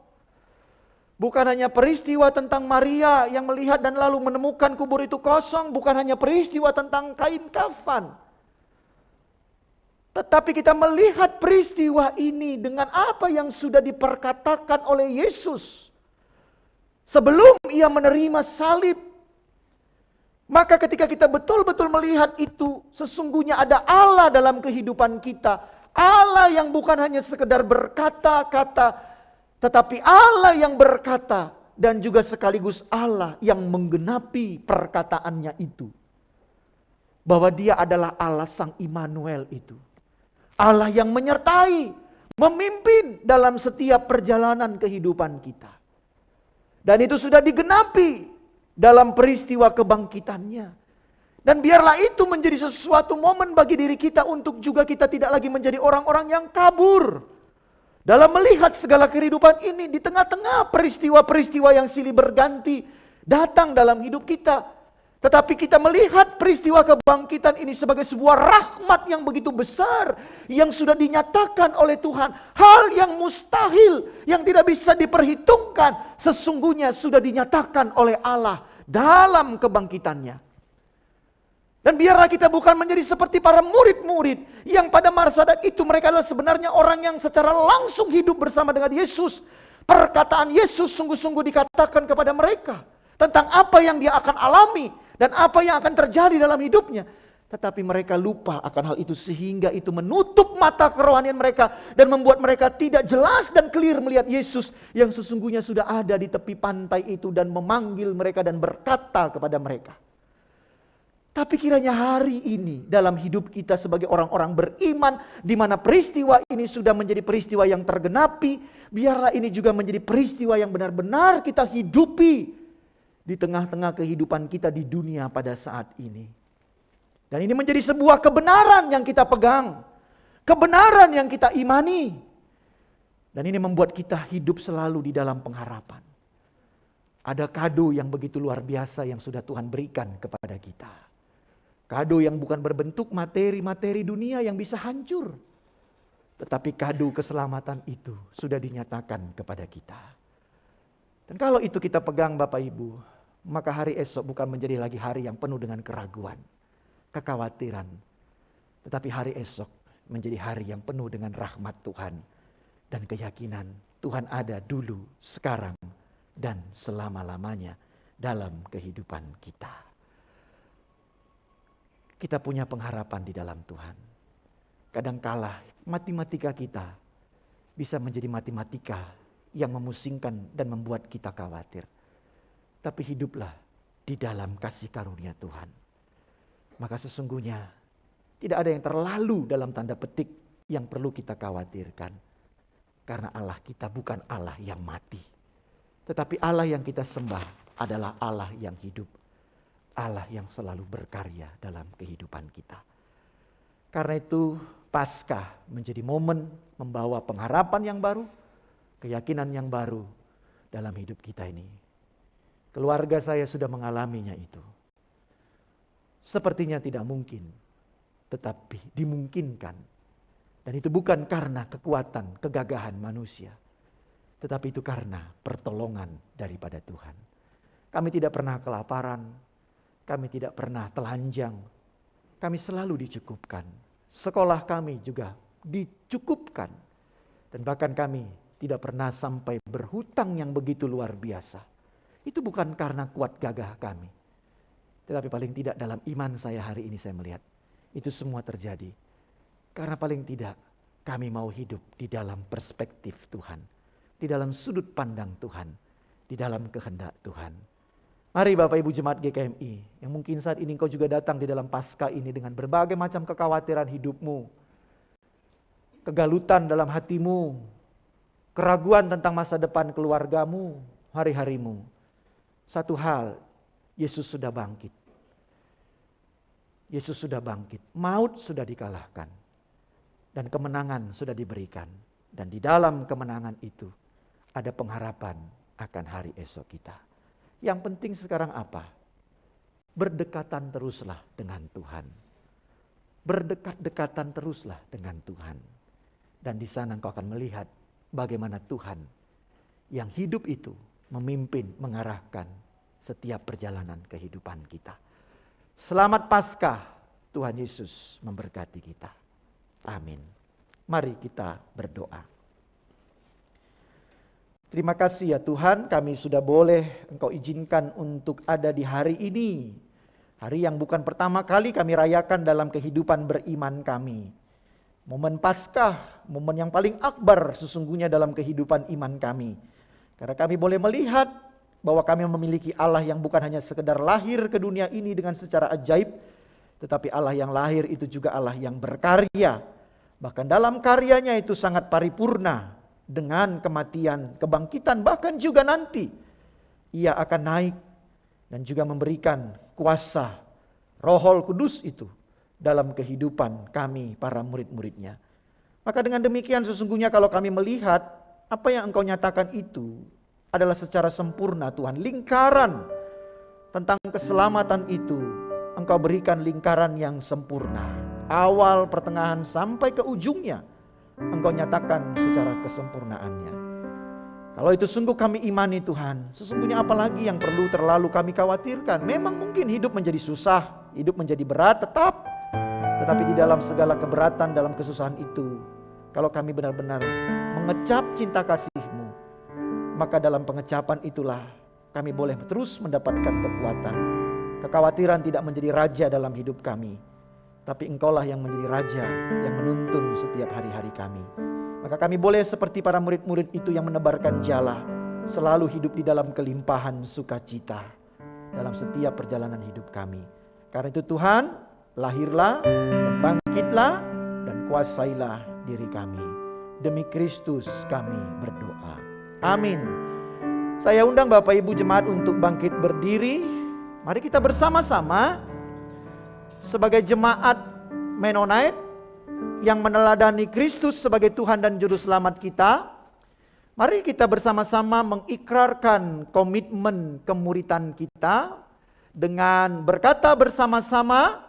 Bukan hanya peristiwa tentang Maria yang melihat dan lalu menemukan kubur itu kosong. Bukan hanya peristiwa tentang kain kafan. Tetapi kita melihat peristiwa ini dengan apa yang sudah diperkatakan oleh Yesus. Sebelum ia menerima salib, maka ketika kita betul-betul melihat itu, sesungguhnya ada Allah dalam kehidupan kita. Allah yang bukan hanya sekedar berkata-kata, tetapi Allah yang berkata dan juga sekaligus Allah yang menggenapi perkataannya itu. Bahwa dia adalah Allah Sang Immanuel itu. Allah yang menyertai, memimpin dalam setiap perjalanan kehidupan kita. Dan itu sudah digenapi dalam peristiwa kebangkitannya. Dan biarlah itu menjadi sesuatu momen bagi diri kita untuk juga kita tidak lagi menjadi orang-orang yang kabur. Dalam melihat segala kehidupan ini di tengah-tengah peristiwa-peristiwa yang silih berganti datang dalam hidup kita. Tetapi kita melihat peristiwa kebangkitan ini sebagai sebuah rahmat yang begitu besar. Yang sudah dinyatakan oleh Tuhan. Hal yang mustahil, yang tidak bisa diperhitungkan. Sesungguhnya sudah dinyatakan oleh Allah dalam kebangkitannya. Dan biarlah kita bukan menjadi seperti para murid-murid yang pada masa itu mereka adalah sebenarnya orang yang secara langsung hidup bersama dengan Yesus. Perkataan Yesus sungguh-sungguh dikatakan kepada mereka tentang apa yang dia akan alami dan apa yang akan terjadi dalam hidupnya. Tetapi mereka lupa akan hal itu sehingga itu menutup mata kerohanian mereka dan membuat mereka tidak jelas dan clear melihat Yesus yang sesungguhnya sudah ada di tepi pantai itu dan memanggil mereka dan berkata kepada mereka. Tapi kiranya hari ini dalam hidup kita sebagai orang-orang beriman, di mana peristiwa ini sudah menjadi peristiwa yang tergenapi, biarlah ini juga menjadi peristiwa yang benar-benar kita hidupi di tengah-tengah kehidupan kita di dunia pada saat ini. Dan ini menjadi sebuah kebenaran yang kita pegang, kebenaran yang kita imani. Dan ini membuat kita hidup selalu di dalam pengharapan. Ada kado yang begitu luar biasa yang sudah Tuhan berikan kepada kita. Kado yang bukan berbentuk materi-materi dunia yang bisa hancur. Tetapi kado keselamatan itu sudah dinyatakan kepada kita. Dan kalau itu kita pegang Bapak Ibu, maka hari esok bukan menjadi lagi hari yang penuh dengan keraguan, kekhawatiran. Tetapi hari esok menjadi hari yang penuh dengan rahmat Tuhan. Dan keyakinan Tuhan ada dulu, sekarang, dan selama-lamanya dalam kehidupan kita. Kita punya pengharapan di dalam Tuhan. Kadangkala matematika kita bisa menjadi matematika yang memusingkan dan membuat kita khawatir. Tapi hiduplah di dalam kasih karunia Tuhan. Maka sesungguhnya tidak ada yang terlalu dalam tanda petik yang perlu kita khawatirkan. Karena Allah kita bukan Allah yang mati. Tetapi Allah yang kita sembah adalah Allah yang hidup. Allah yang selalu berkarya dalam kehidupan kita. Karena itu Paskah menjadi momen membawa pengharapan yang baru, keyakinan yang baru dalam hidup kita ini. Keluarga saya sudah mengalaminya itu. Sepertinya tidak mungkin, tetapi dimungkinkan. Dan itu bukan karena kekuatan, kegagahan manusia. Tetapi itu karena pertolongan daripada Tuhan. Kami tidak pernah kelaparan. Kami tidak pernah telanjang. Kami selalu dicukupkan. Sekolah kami juga dicukupkan. Dan bahkan kami tidak pernah sampai berhutang yang begitu luar biasa. Itu bukan karena kuat gagah kami. Tetapi paling tidak dalam iman saya hari ini saya melihat. Itu semua terjadi. Karena paling tidak kami mau hidup di dalam perspektif Tuhan. Di dalam sudut pandang Tuhan. Di dalam kehendak Tuhan. Mari Bapak Ibu Jemaat GKMI, yang mungkin saat ini engkau juga datang di dalam Paskah ini dengan berbagai macam kekhawatiran hidupmu. Kegalutan dalam hatimu, keraguan tentang masa depan keluargamu, hari-harimu. Satu hal, Yesus sudah bangkit. Yesus sudah bangkit, maut sudah dikalahkan. Dan kemenangan sudah diberikan. Dan di dalam kemenangan itu, ada pengharapan akan hari esok kita. Yang penting sekarang apa? Berdekatan teruslah dengan Tuhan. Berdekat-dekatan teruslah dengan Tuhan. Dan di sana engkau akan melihat bagaimana Tuhan yang hidup itu memimpin, mengarahkan setiap perjalanan kehidupan kita. Selamat Paskah, Tuhan Yesus memberkati kita. Amin. Mari kita berdoa. Terima kasih ya Tuhan, kami sudah boleh Engkau izinkan untuk ada di hari ini. Hari yang bukan pertama kali kami rayakan dalam kehidupan beriman kami. Momen Paskah, momen yang paling akbar sesungguhnya dalam kehidupan iman kami. Karena kami boleh melihat bahwa kami memiliki Allah yang bukan hanya sekedar lahir ke dunia ini dengan secara ajaib. Tetapi Allah yang lahir itu juga Allah yang berkarya. Bahkan dalam karyanya itu sangat paripurna. Dengan kematian, kebangkitan, bahkan juga nanti Ia akan naik dan juga memberikan kuasa Roh Kudus itu dalam kehidupan kami para murid-muridnya. Maka dengan demikian sesungguhnya kalau kami melihat apa yang Engkau nyatakan itu adalah secara sempurna Tuhan. Lingkaran tentang keselamatan itu Engkau berikan lingkaran yang sempurna. Awal, pertengahan sampai ke ujungnya. Engkau nyatakan secara kesempurnaannya. Kalau itu sungguh kami imani Tuhan, sesungguhnya apalagi yang perlu terlalu kami khawatirkan. Memang mungkin hidup menjadi susah, hidup menjadi berat tetapi di dalam segala keberatan, dalam kesusahan itu, kalau kami benar-benar mengecap cinta kasih-Mu, maka dalam pengecapan itulah kami boleh terus mendapatkan kekuatan. Kekhawatiran tidak menjadi raja dalam hidup kami, tapi Engkaulah yang menjadi raja yang menuntun setiap hari-hari kami. Maka kami boleh seperti para murid-murid itu yang menebarkan jala, selalu hidup di dalam kelimpahan sukacita dalam setiap perjalanan hidup kami. Karena itu Tuhan, lahirlah dan bangkitlah dan kuasailah diri kami. Demi Kristus kami berdoa. Amin. Saya undang Bapak Ibu Jemaat untuk bangkit berdiri. Mari kita bersama-sama sebagai jemaat Mennonite yang meneladani Kristus sebagai Tuhan dan Juru Selamat kita. Mari kita bersama-sama mengikrarkan komitmen kemuritan kita dengan berkata bersama-sama,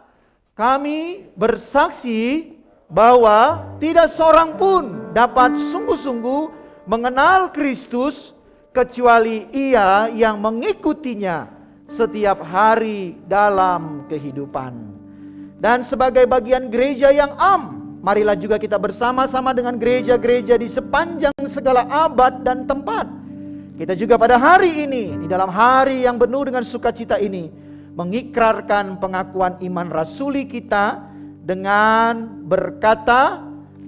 kami bersaksi bahwa tidak seorang pun dapat sungguh-sungguh mengenal Kristus kecuali ia yang mengikutinya setiap hari dalam kehidupan. Dan sebagai bagian gereja yang marilah juga kita bersama-sama dengan gereja-gereja di sepanjang segala abad dan tempat. Kita juga pada hari ini, di dalam hari yang penuh dengan sukacita ini, mengikrarkan pengakuan iman rasuli kita dengan berkata,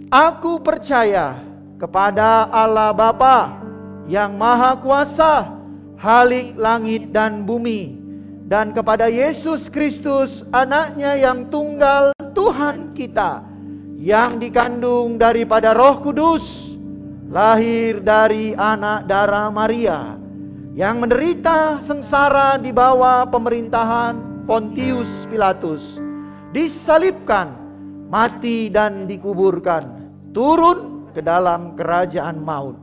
aku percaya kepada Allah Bapa yang Maha Kuasa, Khalik langit dan bumi, dan kepada Yesus Kristus anaknya yang tunggal Tuhan kita, yang dikandung daripada Roh Kudus, lahir dari anak darah Maria, yang menderita sengsara di bawah pemerintahan Pontius Pilatus, disalibkan, mati dan dikuburkan, turun ke dalam kerajaan maut.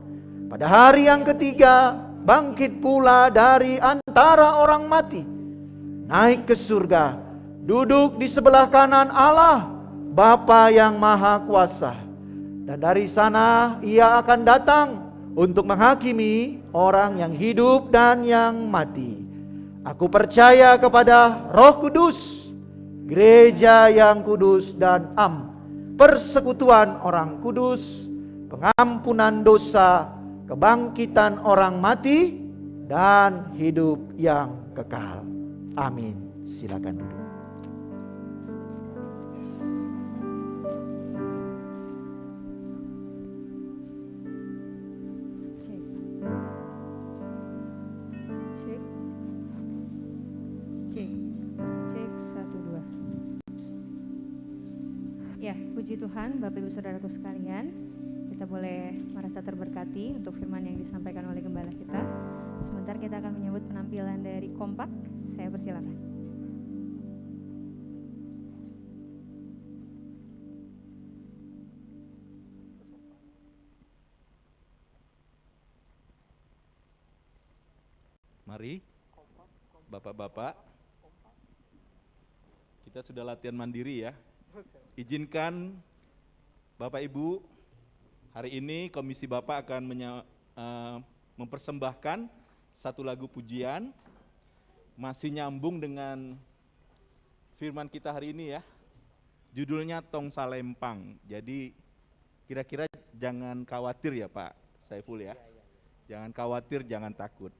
Pada hari yang ketiga bangkit pula dari antara orang mati, naik ke surga, duduk di sebelah kanan Allah Bapa yang Maha Kuasa. Dan dari sana ia akan datang untuk menghakimi orang yang hidup dan yang mati. Aku percaya kepada Roh Kudus, gereja yang kudus dan persekutuan orang kudus, pengampunan dosa, kebangkitan orang mati, dan hidup yang kekal. Amin. Silakan duduk. Cek 1 2. Ya, puji Tuhan, Bapak Ibu Saudaraku sekalian, kita boleh merasa terberkati untuk firman yang disampaikan oleh gembala kita. Sebentar kita akan menyambut penampilan dari Kompak. Saya persilakan. Mari, Bapak-bapak, kita sudah latihan mandiri ya. Izinkan Bapak Ibu, hari ini Komisi Bapak akan mempersembahkan satu lagu pujian, masih nyambung dengan firman kita hari ini ya. Judulnya Tong Salempang. Jadi kira-kira jangan khawatir ya Pak Saiful ya. Jangan khawatir, jangan takut.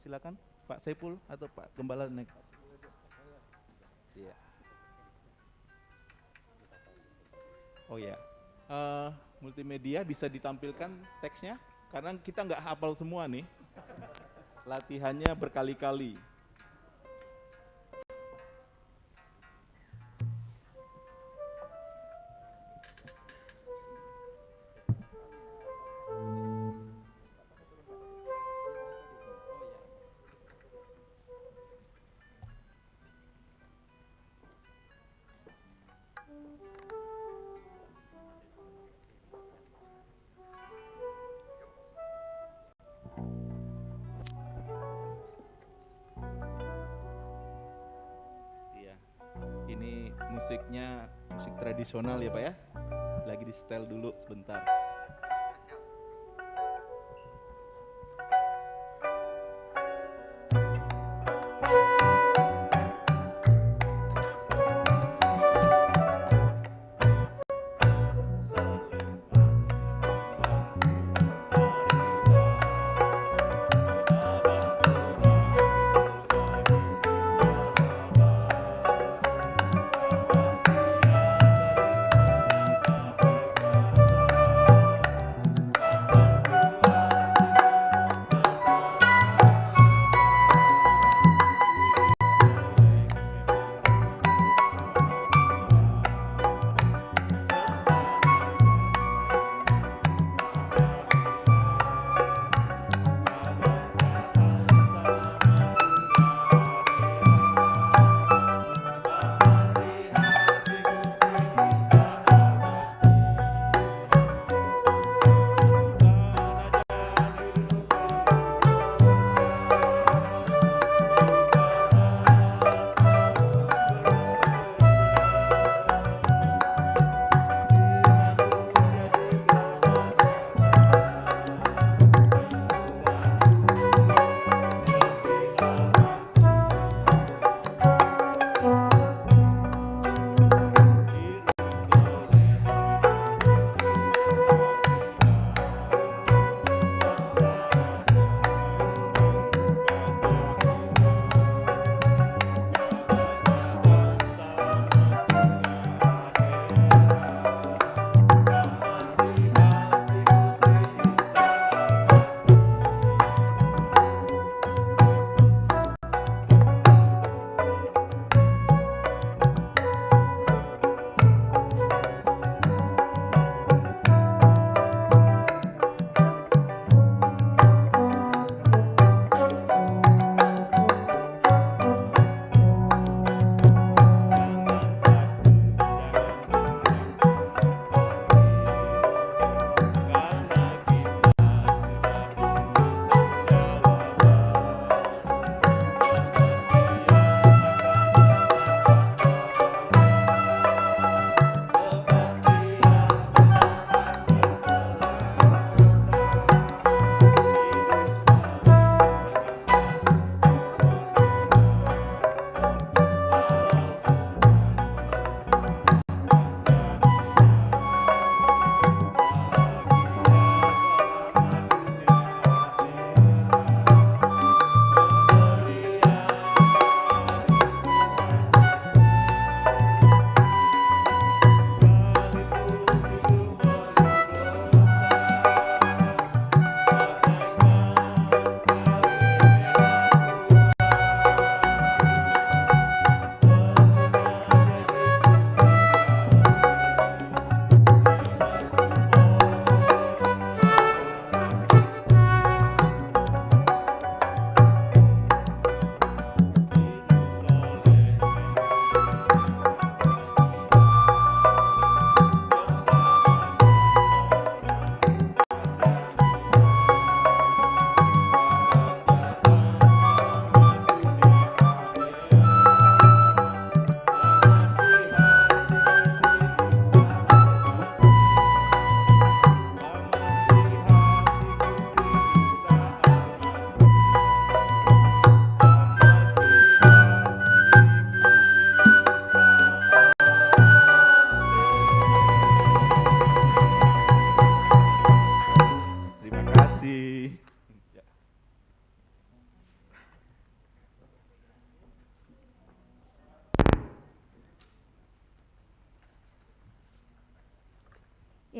Silakan Pak Saiful atau Pak Gembala naik. Iya. Oh ya, multimedia bisa ditampilkan teksnya karena kita nggak hafal semua nih. Latihannya berkali-kali. Ini musiknya musik tradisional ya Pak ya. Lagi di setel dulu sebentar.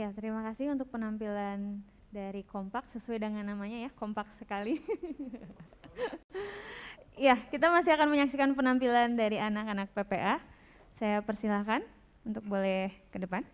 Ya, terima kasih untuk penampilan dari Kompak, sesuai dengan namanya ya, kompak sekali. Ya, kita masih akan menyaksikan penampilan dari anak-anak PPA. Saya persilahkan untuk boleh ke depan.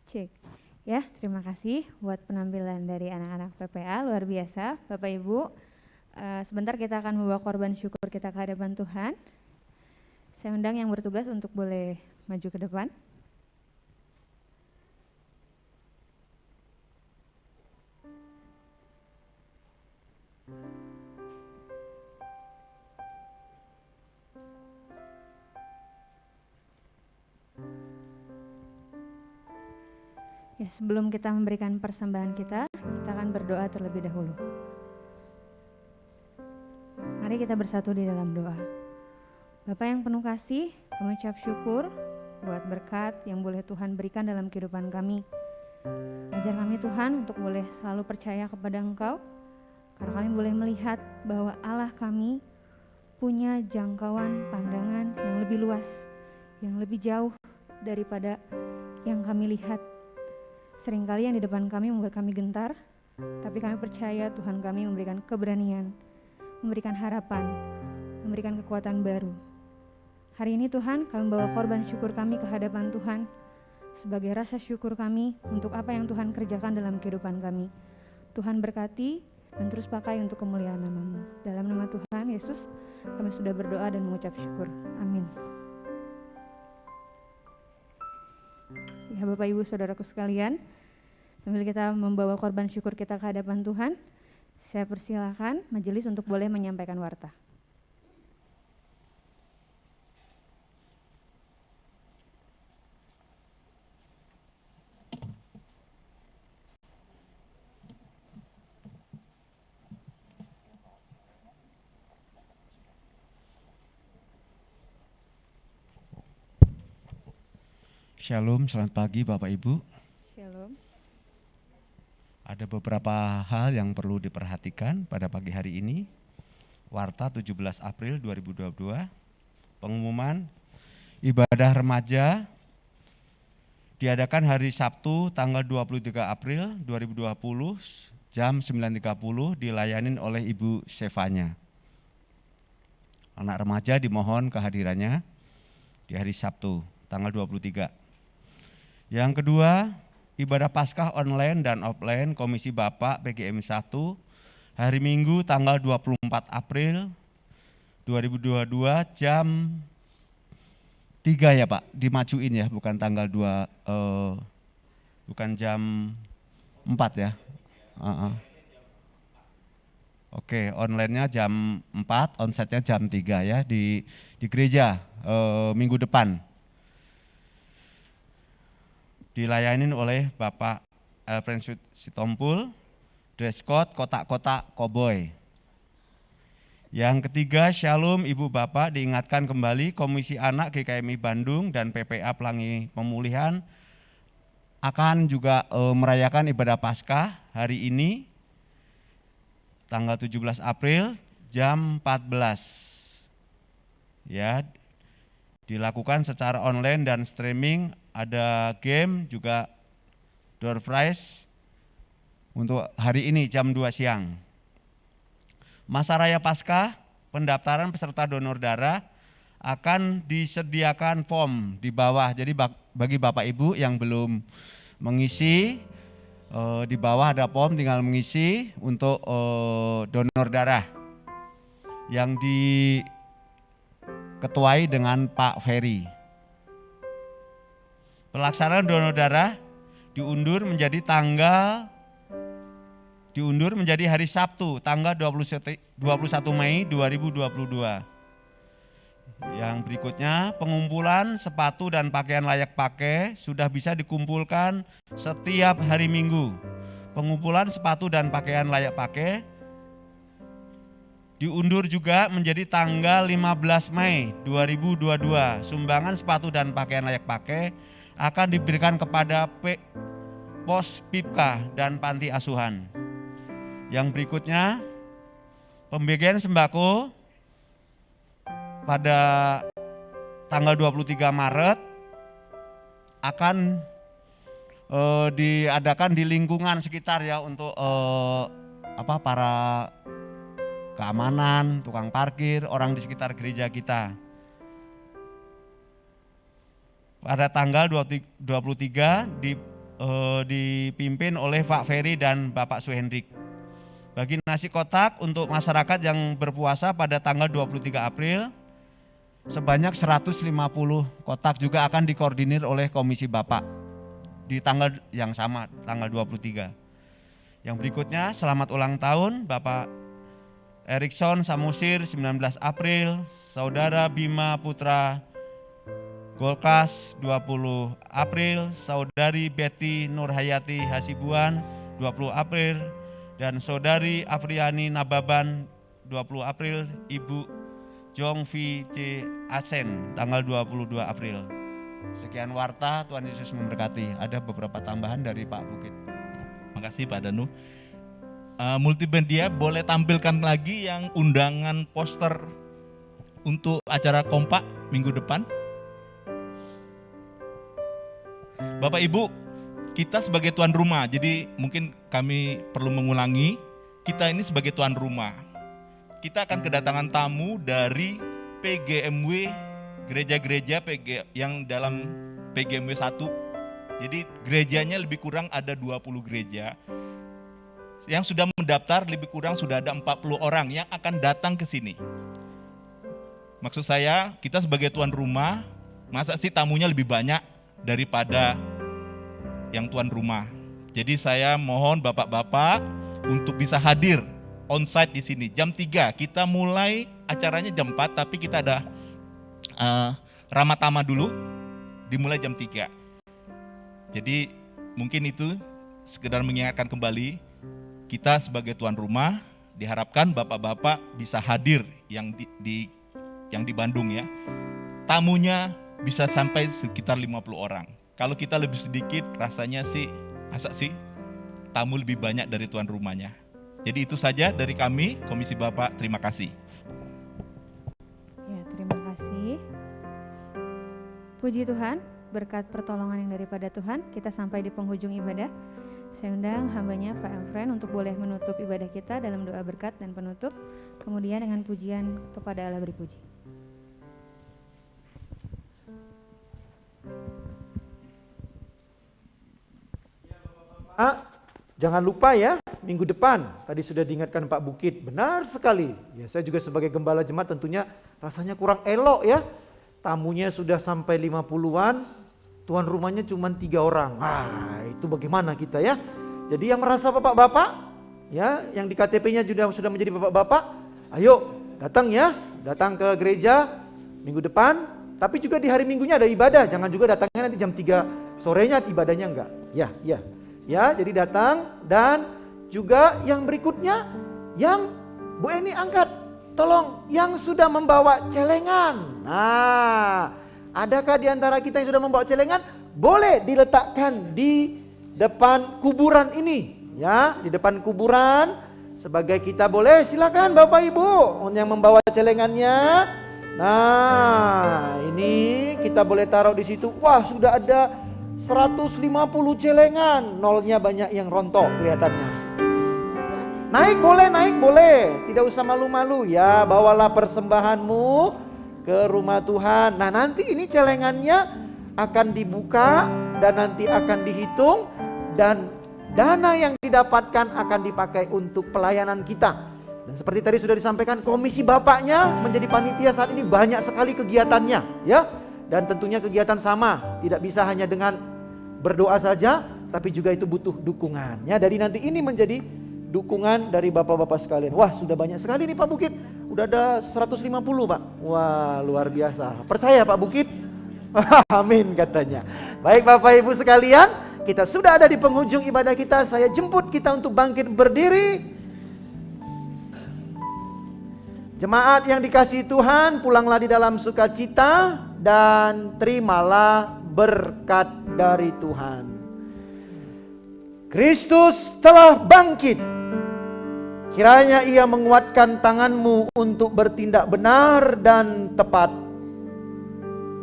Cek. Ya, terima kasih buat penampilan dari anak-anak PPA, luar biasa. Bapak Ibu, sebentar kita akan membawa korban syukur kita ke hadapan Tuhan. Saya undang yang bertugas untuk boleh maju ke depan. Ya, sebelum kita memberikan persembahan kita akan berdoa terlebih dahulu. Mari kita bersatu di dalam doa. Bapa yang penuh kasih, kami ucap syukur buat berkat yang boleh Tuhan berikan dalam kehidupan kami. Ajar kami Tuhan untuk boleh selalu percaya kepada Engkau, karena kami boleh melihat bahwa Allah kami punya jangkauan pandangan yang lebih luas, yang lebih jauh daripada yang kami lihat. Seringkali yang di depan kami membuat kami gentar, tapi kami percaya Tuhan kami memberikan keberanian, memberikan harapan, memberikan kekuatan baru. Hari ini Tuhan, kami bawa korban syukur kami ke hadapan Tuhan sebagai rasa syukur kami untuk apa yang Tuhan kerjakan dalam kehidupan kami. Tuhan berkati dan terus pakai untuk kemuliaan nama-Mu. Dalam nama Tuhan Yesus, kami sudah berdoa dan mengucap syukur. Amin. Ya, Bapak Ibu Saudaraku sekalian, sambil kita membawa korban syukur kita ke hadapan Tuhan, saya persilakan majelis untuk boleh menyampaikan warta. Shalom, selamat pagi Bapak Ibu. Shalom. Ada beberapa hal yang perlu diperhatikan pada pagi hari ini. Warta 17 April 2022, pengumuman ibadah remaja diadakan hari Sabtu tanggal 23 April 2020 jam 9.30 dilayanin oleh Ibu Sevanya. Anak remaja dimohon kehadirannya di hari Sabtu tanggal 23. Yang kedua, ibadah Paskah online dan offline Komisi Bapak PGM 1 hari Minggu tanggal 24 April 2022 jam 3 ya Pak, dimajuin ya, bukan tanggal 2, bukan jam 4 ya. Oke, online-nya jam 4, onsite-nya jam 3 ya, di gereja minggu depan. Dilayanin oleh Bapak Alfred Sitompul, dress code kotak-kotak koboi. Yang ketiga, Shalom Ibu Bapak, diingatkan kembali Komisi Anak GKMI Bandung dan PPA Pelangi Pemulihan akan juga merayakan ibadah Paskah hari ini tanggal 17 April jam 14. Ya, dilakukan secara online dan streaming, ada game juga door prize untuk hari ini jam 2 siang. Masa Raya Paskah, pendaftaran peserta donor darah akan disediakan form di bawah. Jadi bagi Bapak Ibu yang belum mengisi, di bawah ada form, tinggal mengisi untuk donor darah yang diketuai dengan Pak Ferry. Pelaksanaan donor darah diundur menjadi hari Sabtu tanggal 21 Mei 2022. Yang berikutnya, pengumpulan sepatu dan pakaian layak pakai sudah bisa dikumpulkan setiap hari Minggu. Pengumpulan sepatu dan pakaian layak pakai diundur juga menjadi tanggal 15 Mei 2022. Sumbangan sepatu dan pakaian layak pakai akan diberikan kepada pos PIPKA dan panti asuhan. Yang berikutnya, pembagian sembako pada tanggal 23 Maret akan diadakan di lingkungan sekitar ya, untuk para keamanan, tukang parkir, orang di sekitar gereja kita. Pada tanggal 23 dipimpin oleh Pak Ferry dan Bapak Suhendrik. Bagi nasi kotak untuk masyarakat yang berpuasa pada tanggal 23 April, sebanyak 150 kotak juga akan dikoordinir oleh Komisi Bapak di tanggal yang sama, tanggal 23. Yang berikutnya, selamat ulang tahun Bapak Erikson Samusir 19 April, Saudara Bima Putra Golkas 20 April, Saudari Betty Nurhayati Hasibuan 20 April, dan Saudari Afriani Nababan 20 April, Ibu Jongvi C. Asen tanggal 22 April. Sekian warta, Tuhan Yesus memberkati. Ada beberapa tambahan dari Pak Bukit. Makasih Pak Danu. Multimedia boleh tampilkan lagi yang undangan poster untuk acara kompak minggu depan. Bapak Ibu, kita sebagai tuan rumah, jadi mungkin kami perlu mengulangi, kita ini sebagai tuan rumah. Kita akan kedatangan tamu dari PGMW, gereja-gereja yang dalam PGMW 1. Jadi gerejanya lebih kurang ada 20 gereja. Yang sudah mendaftar lebih kurang sudah ada 40 orang yang akan datang ke sini. Maksud saya, kita sebagai tuan rumah, masa sih tamunya lebih banyak daripada yang tuan rumah. Jadi saya mohon bapak-bapak untuk bisa hadir onsite di sini. Jam 3 kita mulai acaranya jam 4, tapi kita ada Ramatama dulu, dimulai jam 3. Jadi mungkin itu sekedar mengingatkan kembali, kita sebagai tuan rumah diharapkan bapak-bapak bisa hadir yang di Bandung ya. Tamunya bisa sampai sekitar 50 orang. Kalau kita lebih sedikit, rasanya sih, masa sih tamu lebih banyak dari tuan rumahnya. Jadi itu saja dari kami, Komisi Bapak, terima kasih. Ya, terima kasih. Puji Tuhan, berkat pertolongan yang daripada Tuhan, kita sampai di penghujung ibadah. Saya undang hambanya Pak Elfren untuk boleh menutup ibadah kita dalam doa berkat dan penutup, kemudian dengan pujian kepada Allah beri puji. Jangan lupa ya, minggu depan tadi sudah diingatkan Pak Bukit, benar sekali. Ya, saya juga sebagai gembala jemaat tentunya rasanya kurang elok ya. Tamunya sudah sampai 50-an, tuan rumahnya cuma 3 orang. Itu bagaimana kita ya? Jadi yang merasa bapak-bapak ya, yang di KTP-nya sudah menjadi bapak-bapak, ayo datang ya, datang ke gereja minggu depan. Tapi juga di hari Minggunya ada ibadah, jangan juga datangnya nanti jam 3 sorenya ibadahnya enggak. Ya, jadi datang. Dan juga yang berikutnya, yang Bu Eni angkat, tolong yang sudah membawa celengan. Nah, adakah di antara kita yang sudah membawa celengan? Boleh diletakkan di depan kuburan ini, ya, di depan kuburan. Sebagai kita boleh, silakan Bapak Ibu yang membawa celengannya. Nah, ini kita boleh taruh di situ. Wah, sudah ada 150 celengan, nolnya banyak yang rontok kelihatannya. Naik boleh, tidak usah malu-malu ya. Bawalah persembahanmu ke rumah Tuhan. Nah, nanti ini celengannya akan dibuka dan nanti akan dihitung, dan dana yang didapatkan akan dipakai untuk pelayanan kita. Dan seperti tadi sudah disampaikan, komisi bapaknya menjadi panitia saat ini banyak sekali kegiatannya, ya. Dan tentunya kegiatan sama, tidak bisa hanya dengan berdoa saja, tapi juga itu butuh dukungan. Ya, dari nanti ini menjadi dukungan dari bapak-bapak sekalian. Wah, sudah banyak sekali nih Pak Bukit. Udah ada 150 Pak. Wah, luar biasa. Percaya Pak Bukit? Amin katanya. Baik Bapak Ibu sekalian, kita sudah ada di penghujung ibadah kita. Saya jemput kita untuk bangkit berdiri. Jemaat yang dikasihi Tuhan, pulanglah di dalam sukacita dan terimalah berkat dari Tuhan. Kristus telah bangkit. Kiranya Ia menguatkan tanganmu untuk bertindak benar dan tepat.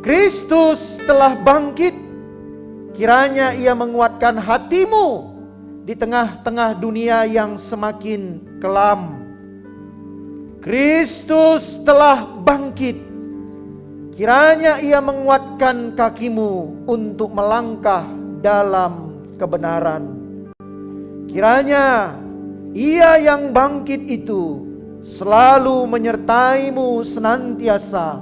Kristus telah bangkit. Kiranya Ia menguatkan hatimu di tengah-tengah dunia yang semakin kelam. Kristus telah bangkit. Kiranya Ia menguatkan kakimu untuk melangkah dalam kebenaran. Kiranya Ia yang bangkit itu selalu menyertaimu senantiasa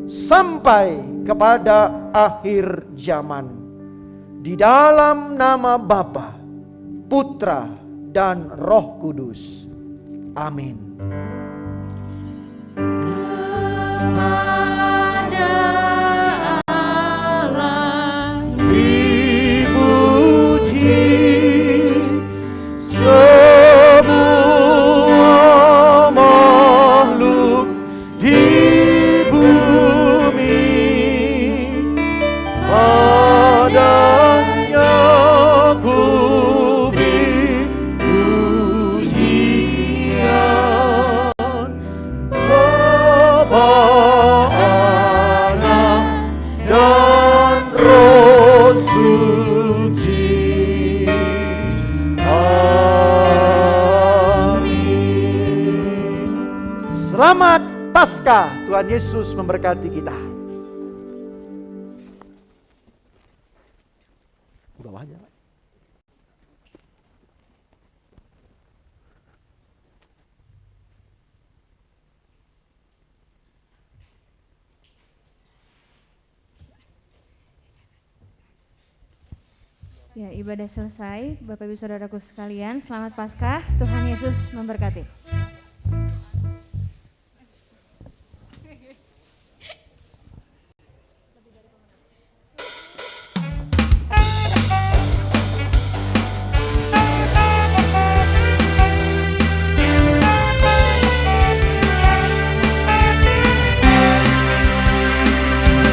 sampai kepada akhir zaman. Di dalam nama Bapa, Putra, dan Roh Kudus. Amin. Semua makhluk di bumi, padanya ku beri pujian. Bapa, Anak, dan Roh Suci. Selamat Paskah, Tuhan Yesus memberkati kita. Bawah aja. Ya, ibadah selesai. Bapak Ibu Saudaraku sekalian, selamat Paskah. Tuhan Yesus memberkati.